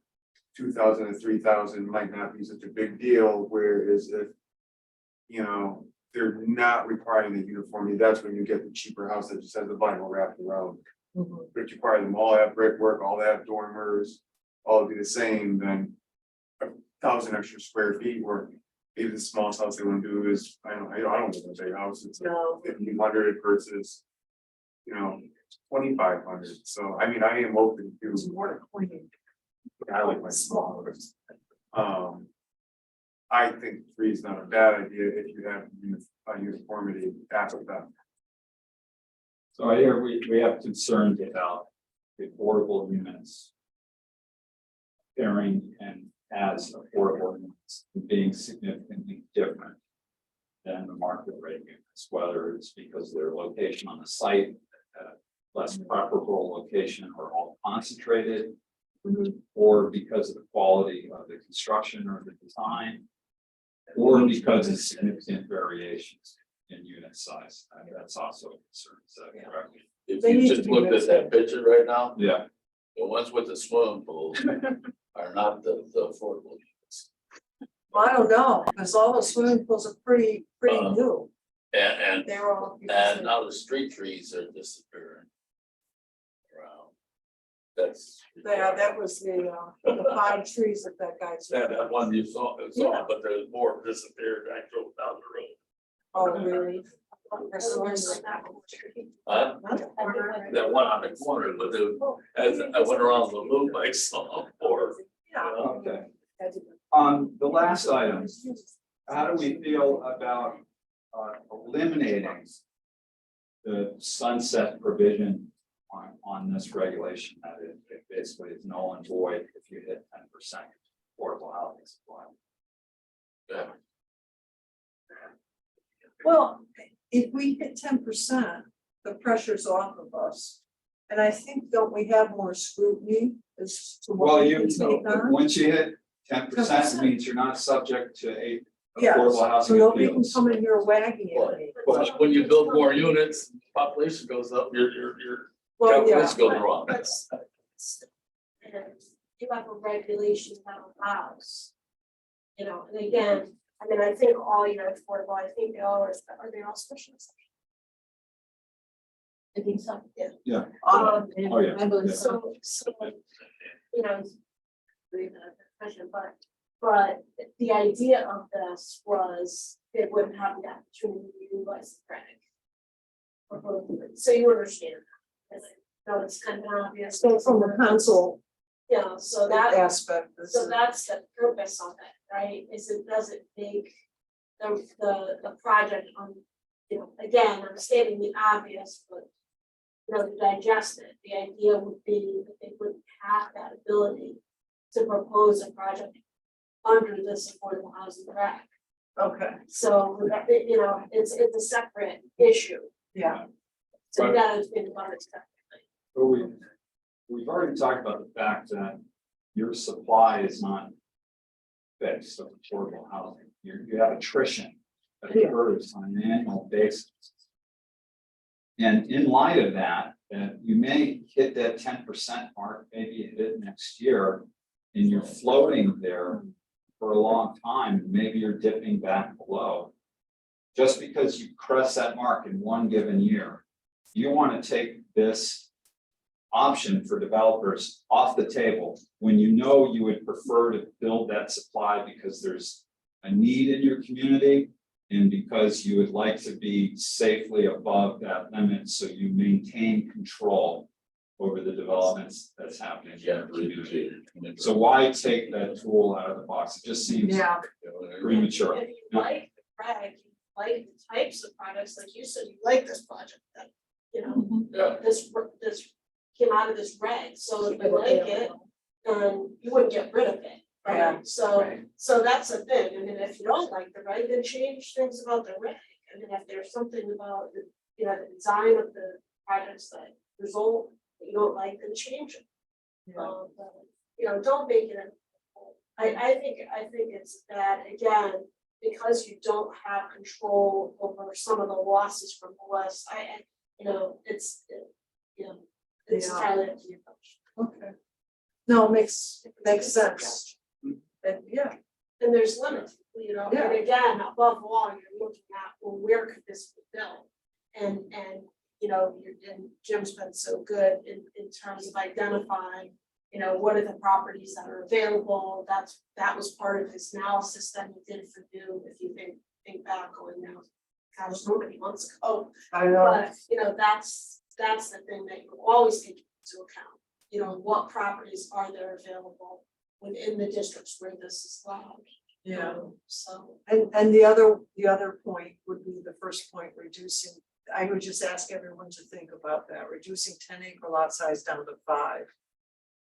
2,000 to 3,000 might not be such a big deal, whereas if. You know, they're not requiring the uniformity, that's when you get the cheaper house that just has the vinyl wrapped around. Mhm. But if you require them all have brickwork, all have dormers, all be the same, then. 1,000 extra square feet, or maybe the smallest house they want to do is, I don't live in a big house, it's No. 1,500 versus. 2,500, so I mean, I am open to. It's more to clean. I like my small house. I think 3 is not a bad idea if you have a uniformity after that. So I hear we have concerns about the affordable units. Pairing and as affordable units being significantly different. Than the market rate units, whether it's because their location on the site. Less preferable location or all concentrated. Or because of the quality of the construction or the design. Or because of significant variations in unit size, and that's also a concern, is that correct? If They you need to just be looked at mixed that in. picture right now, Yeah, the ones with the swimming pools are not the affordable units. Well, I don't know, because all the swimming pools are pretty new. And They're all. now the street trees are disappearing. Around. That's. Yeah, that was the 5 trees that guy's. That one you saw, but there's more disappeared, I drove down the road. Oh, really? That one on the corner, but as I went around the loop, I saw more. Yeah. okay. The last item, how do we feel about eliminating the sunset provision on this regulation, that it basically is null and void if you hit 10% affordable housing supply? Yeah. Well, if we hit 10%, the pressure's off of us. And I think, don't we have more scrutiny as to what Well, we you, can take on? once you hit 10%, 10%. means you're not subject to a Yeah, affordable so housing nobody can appeals. come in here wagging at me. But when you build more units, population goes up, your Well, yeah, calculation goes wrong. And you have a regulation that allows. And again, I mean, I think all your affordable, I think they all are they all special? I think so. Yeah. Oh, yeah. I believe Yeah. so. So, but the idea of this was it wouldn't have the opportunity to utilize the credit. So you understand. No, it's kind of obvious. so from the council Yeah, so that, aspect, this so is, that's the purpose of it, right, is it doesn't make the project again, I'm stating the obvious, but. To digest it, the idea would be that they wouldn't have that ability to propose a project under this affordable housing act. okay, So, it's a separate issue, yeah. so that has been part of it. But we've already talked about the fact that your supply is not fixed of affordable housing. You have attrition that occurs on an annual basis. And in light of that, you may hit that 10% mark, maybe you hit it next year, and you're floating there for a long time, and maybe you're dipping back below. Just because you crest that mark in one given year, you want to take this option for developers off the table when you know you would prefer to build that supply because there's a need in your community and because you would like to be safely above that limit so you maintain control over the developments that's happening. in Yeah, our community. really. So why take that tool out of the box? It just seems Yeah, premature. If you like reg, you like the types of products, like you said, you like this project that, you know, Yeah, this came out of this reg, so if you like it, then you wouldn't get rid of it, Yeah, right? So, right. so that's the thing, I mean, if you don't like the reg, then change things about the reg. I mean, if there's something about the, you know, the design of the projects that result that you don't like, then change it. Yeah. But, you know, don't make it. I think it's bad, again, because you don't have control over some of the losses from OS, you know, it's, you know, it's Yeah. entirely up to you. Okay. No, makes sense. And yeah, And there's limits, you know, Yeah. and again, above all, you're looking at, well, where could this be built? And, you know, and Jim's been so good in terms of identifying, you know, what are the properties that are available, that was part of his analysis that he did for you, if you think back going now. Gosh, so many months ago, I know. but, you know, that's the thing that you always take into account. You know, what properties are there available within the districts where this is allowed? Yeah. So. And the other point would be the first point, reducing, I would just ask everyone to think about that, reducing 10-acre lot size down to 5.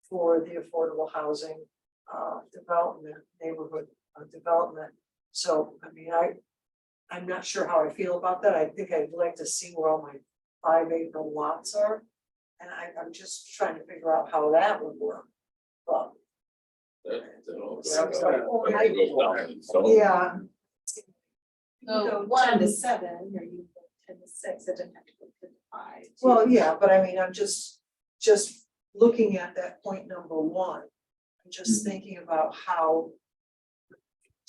For the affordable housing development, neighborhood development. So, I mean, I'm not sure how I feel about that. I think I'd like to see where all my 5-acre lots are. And I'm just trying to figure out how that would work. But yeah, So Go 10 one, to 7, or you go 10 to 6, it didn't have to go 10 to 5. well, yeah, but I mean, I'm just looking at that point number 1. I'm just thinking about how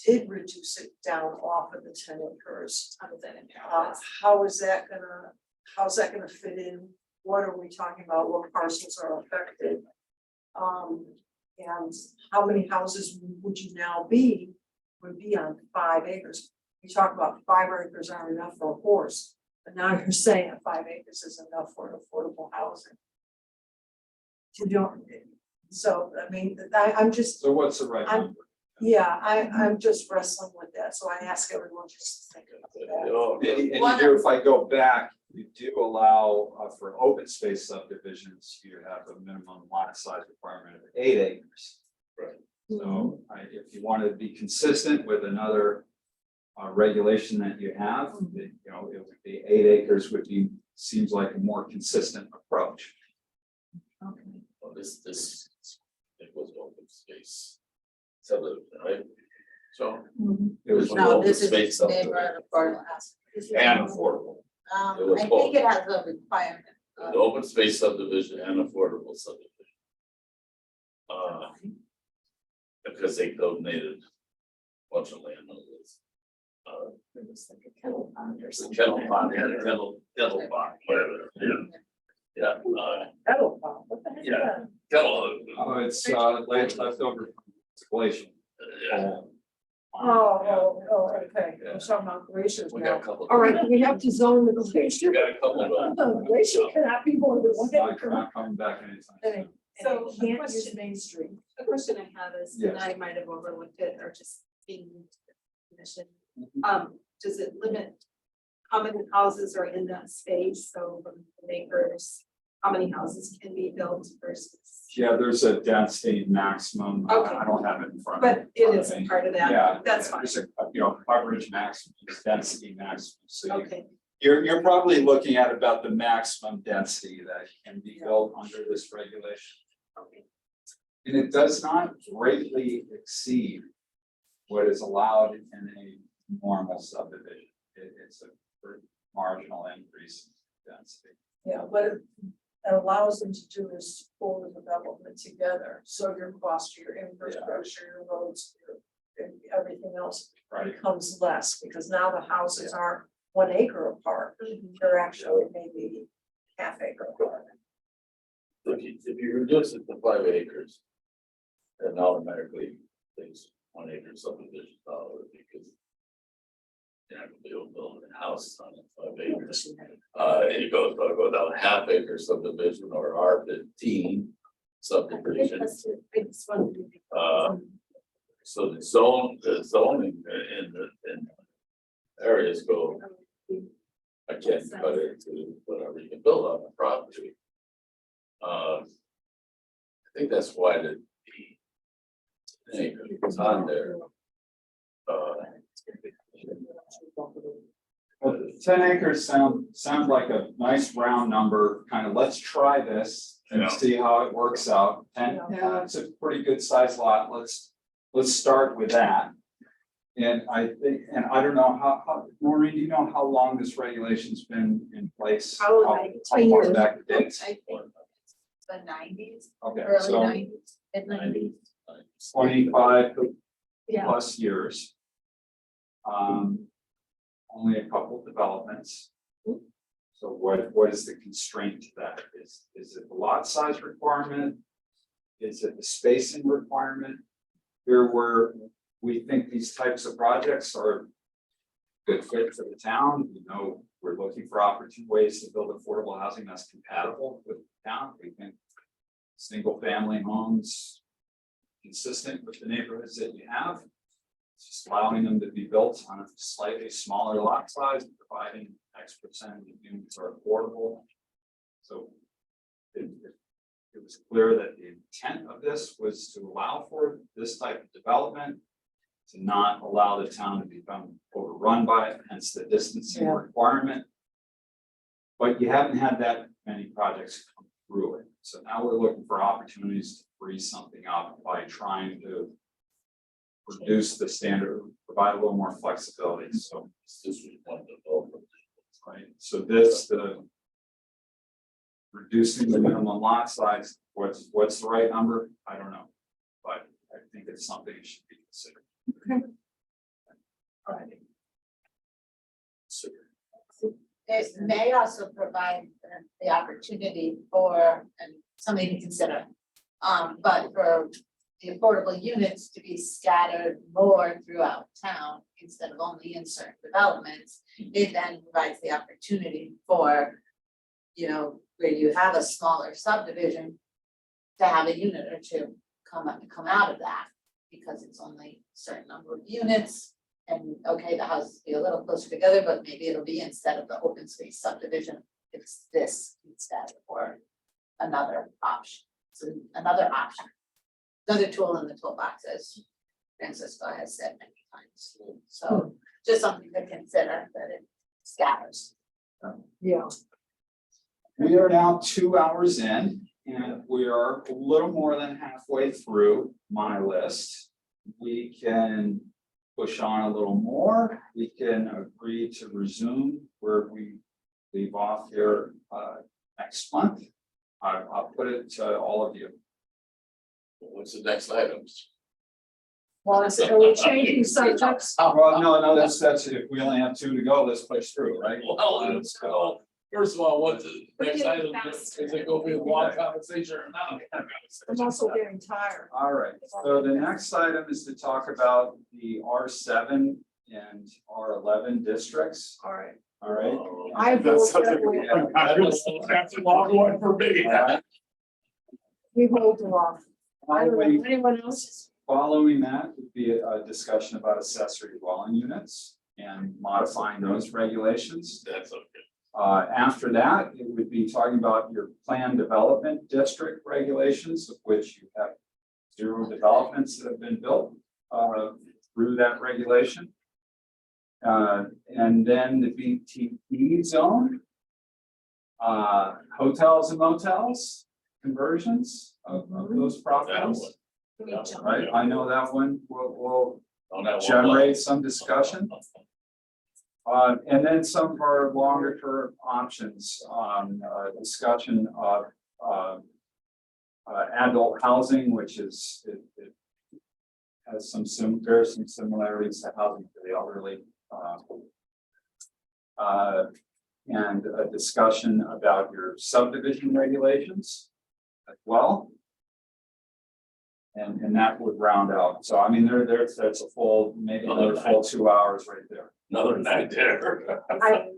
did reduce it down off of the 10 acres. How does that impact? How's that gonna fit in? What are we talking about? What parcels are affected? And how many houses would you now would be on 5 acres? We talk about 5 acres aren't enough for a horse, but now you're saying that 5 acres is enough for an affordable housing. You don't, so, I mean, I'm just, So what's the right number? yeah, I'm just wrestling with that, so I ask everyone just to think about that. And you do, if I go back, you do allow for open space subdivisions, you have a minimum lot size requirement of 8 acres. Right. So if you want to be consistent with another regulation that you have, you know, it would be 8 acres would be, seems like a more consistent approach. Okay. Well, this, it was open space. Subdivision, right? So. It was no, open this is space subdivision neighborhood affordable housing. and affordable. It was I both. think it has a requirement. The open space subdivision and affordable subdivision. Because they donated a bunch of land on this. It was like a kettle pond or something. Kettle pond, yeah, kettle pond, whatever, yeah. Yeah, That'll pop. What the heck is Yeah. that? kettle. Oh, it's land left over from glacial. Yeah, Oh, okay. Yeah. I'm talking about glaciers we got a now. couple. All right, we have to zone the glacier. We got a couple of them. The glacier cannot be more than one Not acre. not coming back anytime soon. So, And it a can't use question. Main Street. The question I have is, and Yes. I might have overlooked it or just being new to the commission. Mhm. Does it limit how many houses are in that space? So from acres, how many houses can be built versus? Yeah, there's a density maximum. Okay. I don't have it in front of me. But it is part of that. Yeah. That's fine. There's a, you know, coverage maximum, density maximum, so you Okay, you're probably looking at about the maximum density that can be built under this regulation. okay. And it does not greatly exceed what is allowed in a normal subdivision. It's a pretty marginal increase in density. Yeah, what it allows them to do is pull the development together, so your cost, your infrastructure, your roads, and everything else Right. becomes less, because now the houses aren't 1 acre apart, they're actually maybe half acre apart. If you reduce it to 5 acres. Then automatically things 1 acre subdivision because. you're not gonna be able to build a house on 5 acres. And you go down a half acre subdivision or R15 subdivision. I just wanted to- So the zoning in the areas go, I can't cut it to whatever you can build on the property. I think that's why the it's on there. Well, 10 acres sound like a nice round number, kind of, let's try this Yeah. and see how it works out. And it's a pretty good sized lot, let's start with that. And I think, and I don't know how, Maureen, do you know how long this regulation's been in place? Probably How- like how 20 far years. back it dates? I think it's the nineties, Okay, early so nineties, mid nineties. 25 Yeah. plus years. Only a couple developments. So what is the constraint to that? Is it the lot size requirement? Is it the spacing requirement? Here where we think these types of projects are good fit for the town, you know, we're looking for opportune ways to build affordable housing that's compatible with the town. We think single family homes consistent with the neighborhoods that you have. Just allowing them to be built on a slightly smaller lot size, providing X% of units are affordable. So it was clear that the intent of this was to allow for this type of development, to not allow the town to become overrun by it, hence the distancing requirement. But you haven't had that many projects come through it. So now we're looking for opportunities to free something up by trying to reduce the standard, provide a little more flexibility. So, This is one development. right, so the reducing the minimum lot size, what's the right number? I don't know. But I think it's something that should be considered. It may also provide the opportunity for, and something to consider. But for the affordable units to be scattered more throughout town instead of only in certain developments. It then provides the opportunity for, you know, where you have a smaller subdivision to have a unit or two come out of that, because it's only a certain number of units. And okay, the houses be a little closer together, but maybe it'll be, instead of the open space subdivision, it's this instead, or another option. So another option, another tool in the toolbox, as Francisco has said many times. So just something to consider, that it scatters. Yeah. We are now 2 hours in, and we are a little more than halfway through my list. We can push on a little more. We can agree to resume where we leave off here next month. I'll put it to all of you. What's the next item? Well, are we changing subjects? Well, no, that's if we only have 2 to go, let's push through, right? Well, let's go. First of all, what's the next getting item? fast. Is it gonna be a long conversation or not? I'm also getting tired. All right, so the next item is to talk about the R7 and R11 districts, All right. all right? I vote that we, That's a long one for me. All right. we hold it off. I don't Following know, anyone else? following that would be a discussion about accessory dwelling units and modifying those regulations. That's okay. After that, it would be talking about your planned development district regulations, of which you have 0 developments that have been built through that regulation. And then the BTP zone, hotels and motels, conversions of those properties. Right, I know that one will On that one. generate some discussion. And then some of our longer term options on discussion of adult housing, which is it has some similarities to housing for the elderly. And a discussion about your subdivision regulations as well. And that would round out. So I mean, that's a full, maybe another full 2 hours right there. another night there.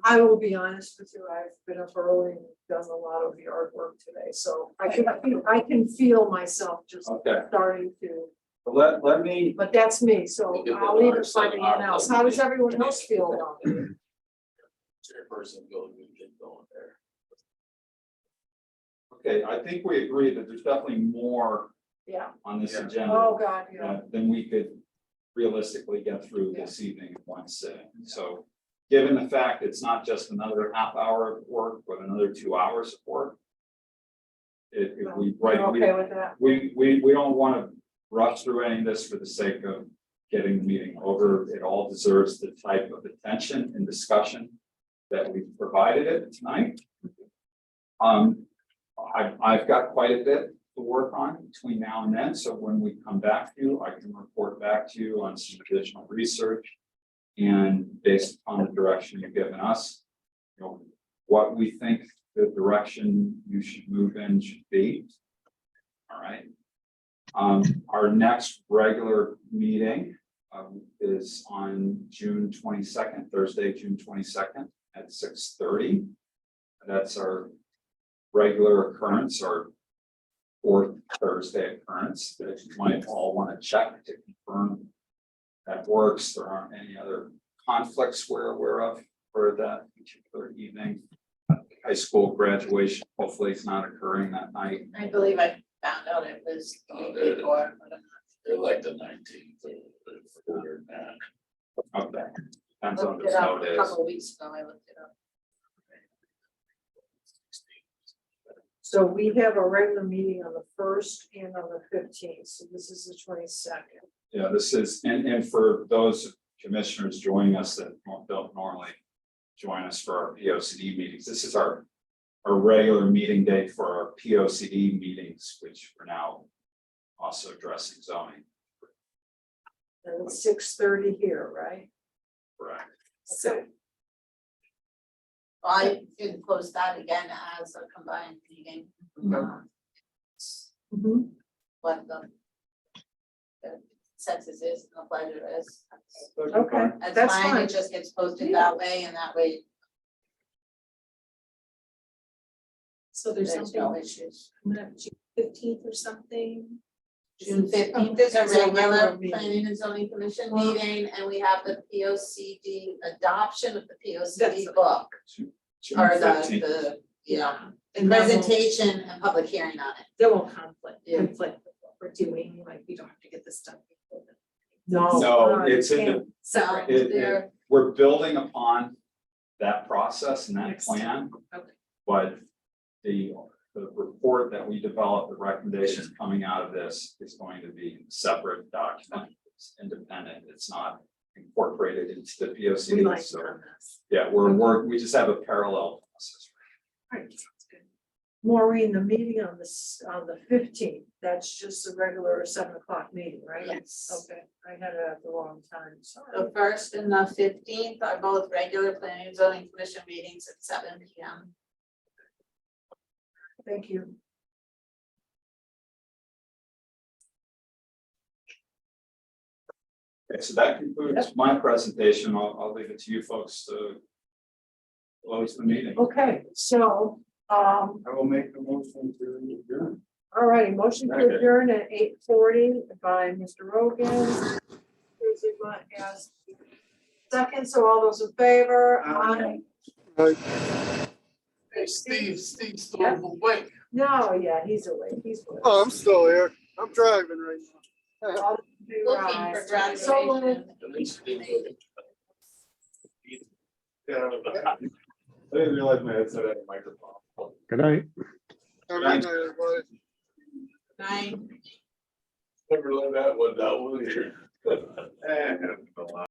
I will be honest with you, I've been up early and done a lot of yard work today, so I can feel myself just Okay, starting to, let me, but that's me, so We'll give I'll them leave our it for anyone else. How does everyone else feel about it? Chairperson goes, we get going there. okay, I think we agree that there's definitely more Yeah, on this Yeah. agenda. oh, God, yeah. Than we could realistically get through this evening in one sitting. So, given the fact it's not just another half hour of work, but another 2 hours of work. If we, You're right, okay with that? we don't want to rush through any of this for the sake of getting the meeting over. It all deserves the type of attention and discussion that we've provided it tonight. I've got quite a bit to work on between now and then, so when we come back to you, I can report back to you on some additional research. And based on the direction you've given us, you know, what we think the direction you should move in should be. All right. Our next regular meeting is on June 22nd, Thursday, June 22nd at 6:30. That's our regular occurrence, our fourth Thursday occurrence that you might all want to check to confirm that works. There aren't any other conflicts we're aware of for that particular evening. High school graduation, hopefully it's not occurring that night. I believe I found out it was the Oh, week there it is. before, but I'm They're like the 19th or that. Okay. not. Depends on Looked the it up snow a days. couple of weeks ago, I looked it up. So we have a regular meeting on the 1st and on the 15th, so this is the 22nd. Yeah, this is, and for those commissioners joining us that don't normally join us for our P O C D meetings, this is our regular meeting date for our P O C D meetings, which we're now also addressing zoning. And it's 6:30 here, right? Correct. So, I can post that again as a combined meeting. Mhm. What the census is, and the pleasure is. okay, That's that's fine, fine. it just gets posted that way, and that way So there's there's no something, issues. coming up June 15th or something. June 15th is a It's a regular regular meeting. planning and zoning commission meeting, and we have the P O C D adoption of the P O C D That's- book. June Or 15th. the, yeah, And that won't- presentation and public hearing on it. That won't conflict Yeah. with what we're doing, like, we don't have to get this done before then. No, you it's in can't. the, So It- there, we're building upon that process and that Excellent. plan. Okay. But the report that we developed, the recommendations coming out of this is going to be a separate document. It's independent, it's not incorporated into the P O C We D, like so, on this. yeah, we just have a parallel process. Alright, sounds good. Maureen, the meeting on the 15th, that's just a regular 7 o'clock meeting, right? yes. Okay, I had it at the wrong time, sorry. The first and the 15th are both regular planning and zoning commission meetings at 7 P.M. Thank you. Okay, so that concludes my presentation. I'll leave it to you folks to close the meeting. Okay, so, I will make the motion to adjourn. all righty, motion to Okay. adjourn at 8:40 by Mr. Rogan. Susie Munt as second, so all those in favor? Aye. Hey, Steve still awake. No, yeah, he's awake, he's awake. Oh, I'm still here. I'm driving right now. All in favor, Looking aye. for So moved. graduation. At least Steve's awake. Yeah. I didn't realize my headset had a microphone. Good night. Have a good night, everybody. 9. Never let that one down, will you? Eh,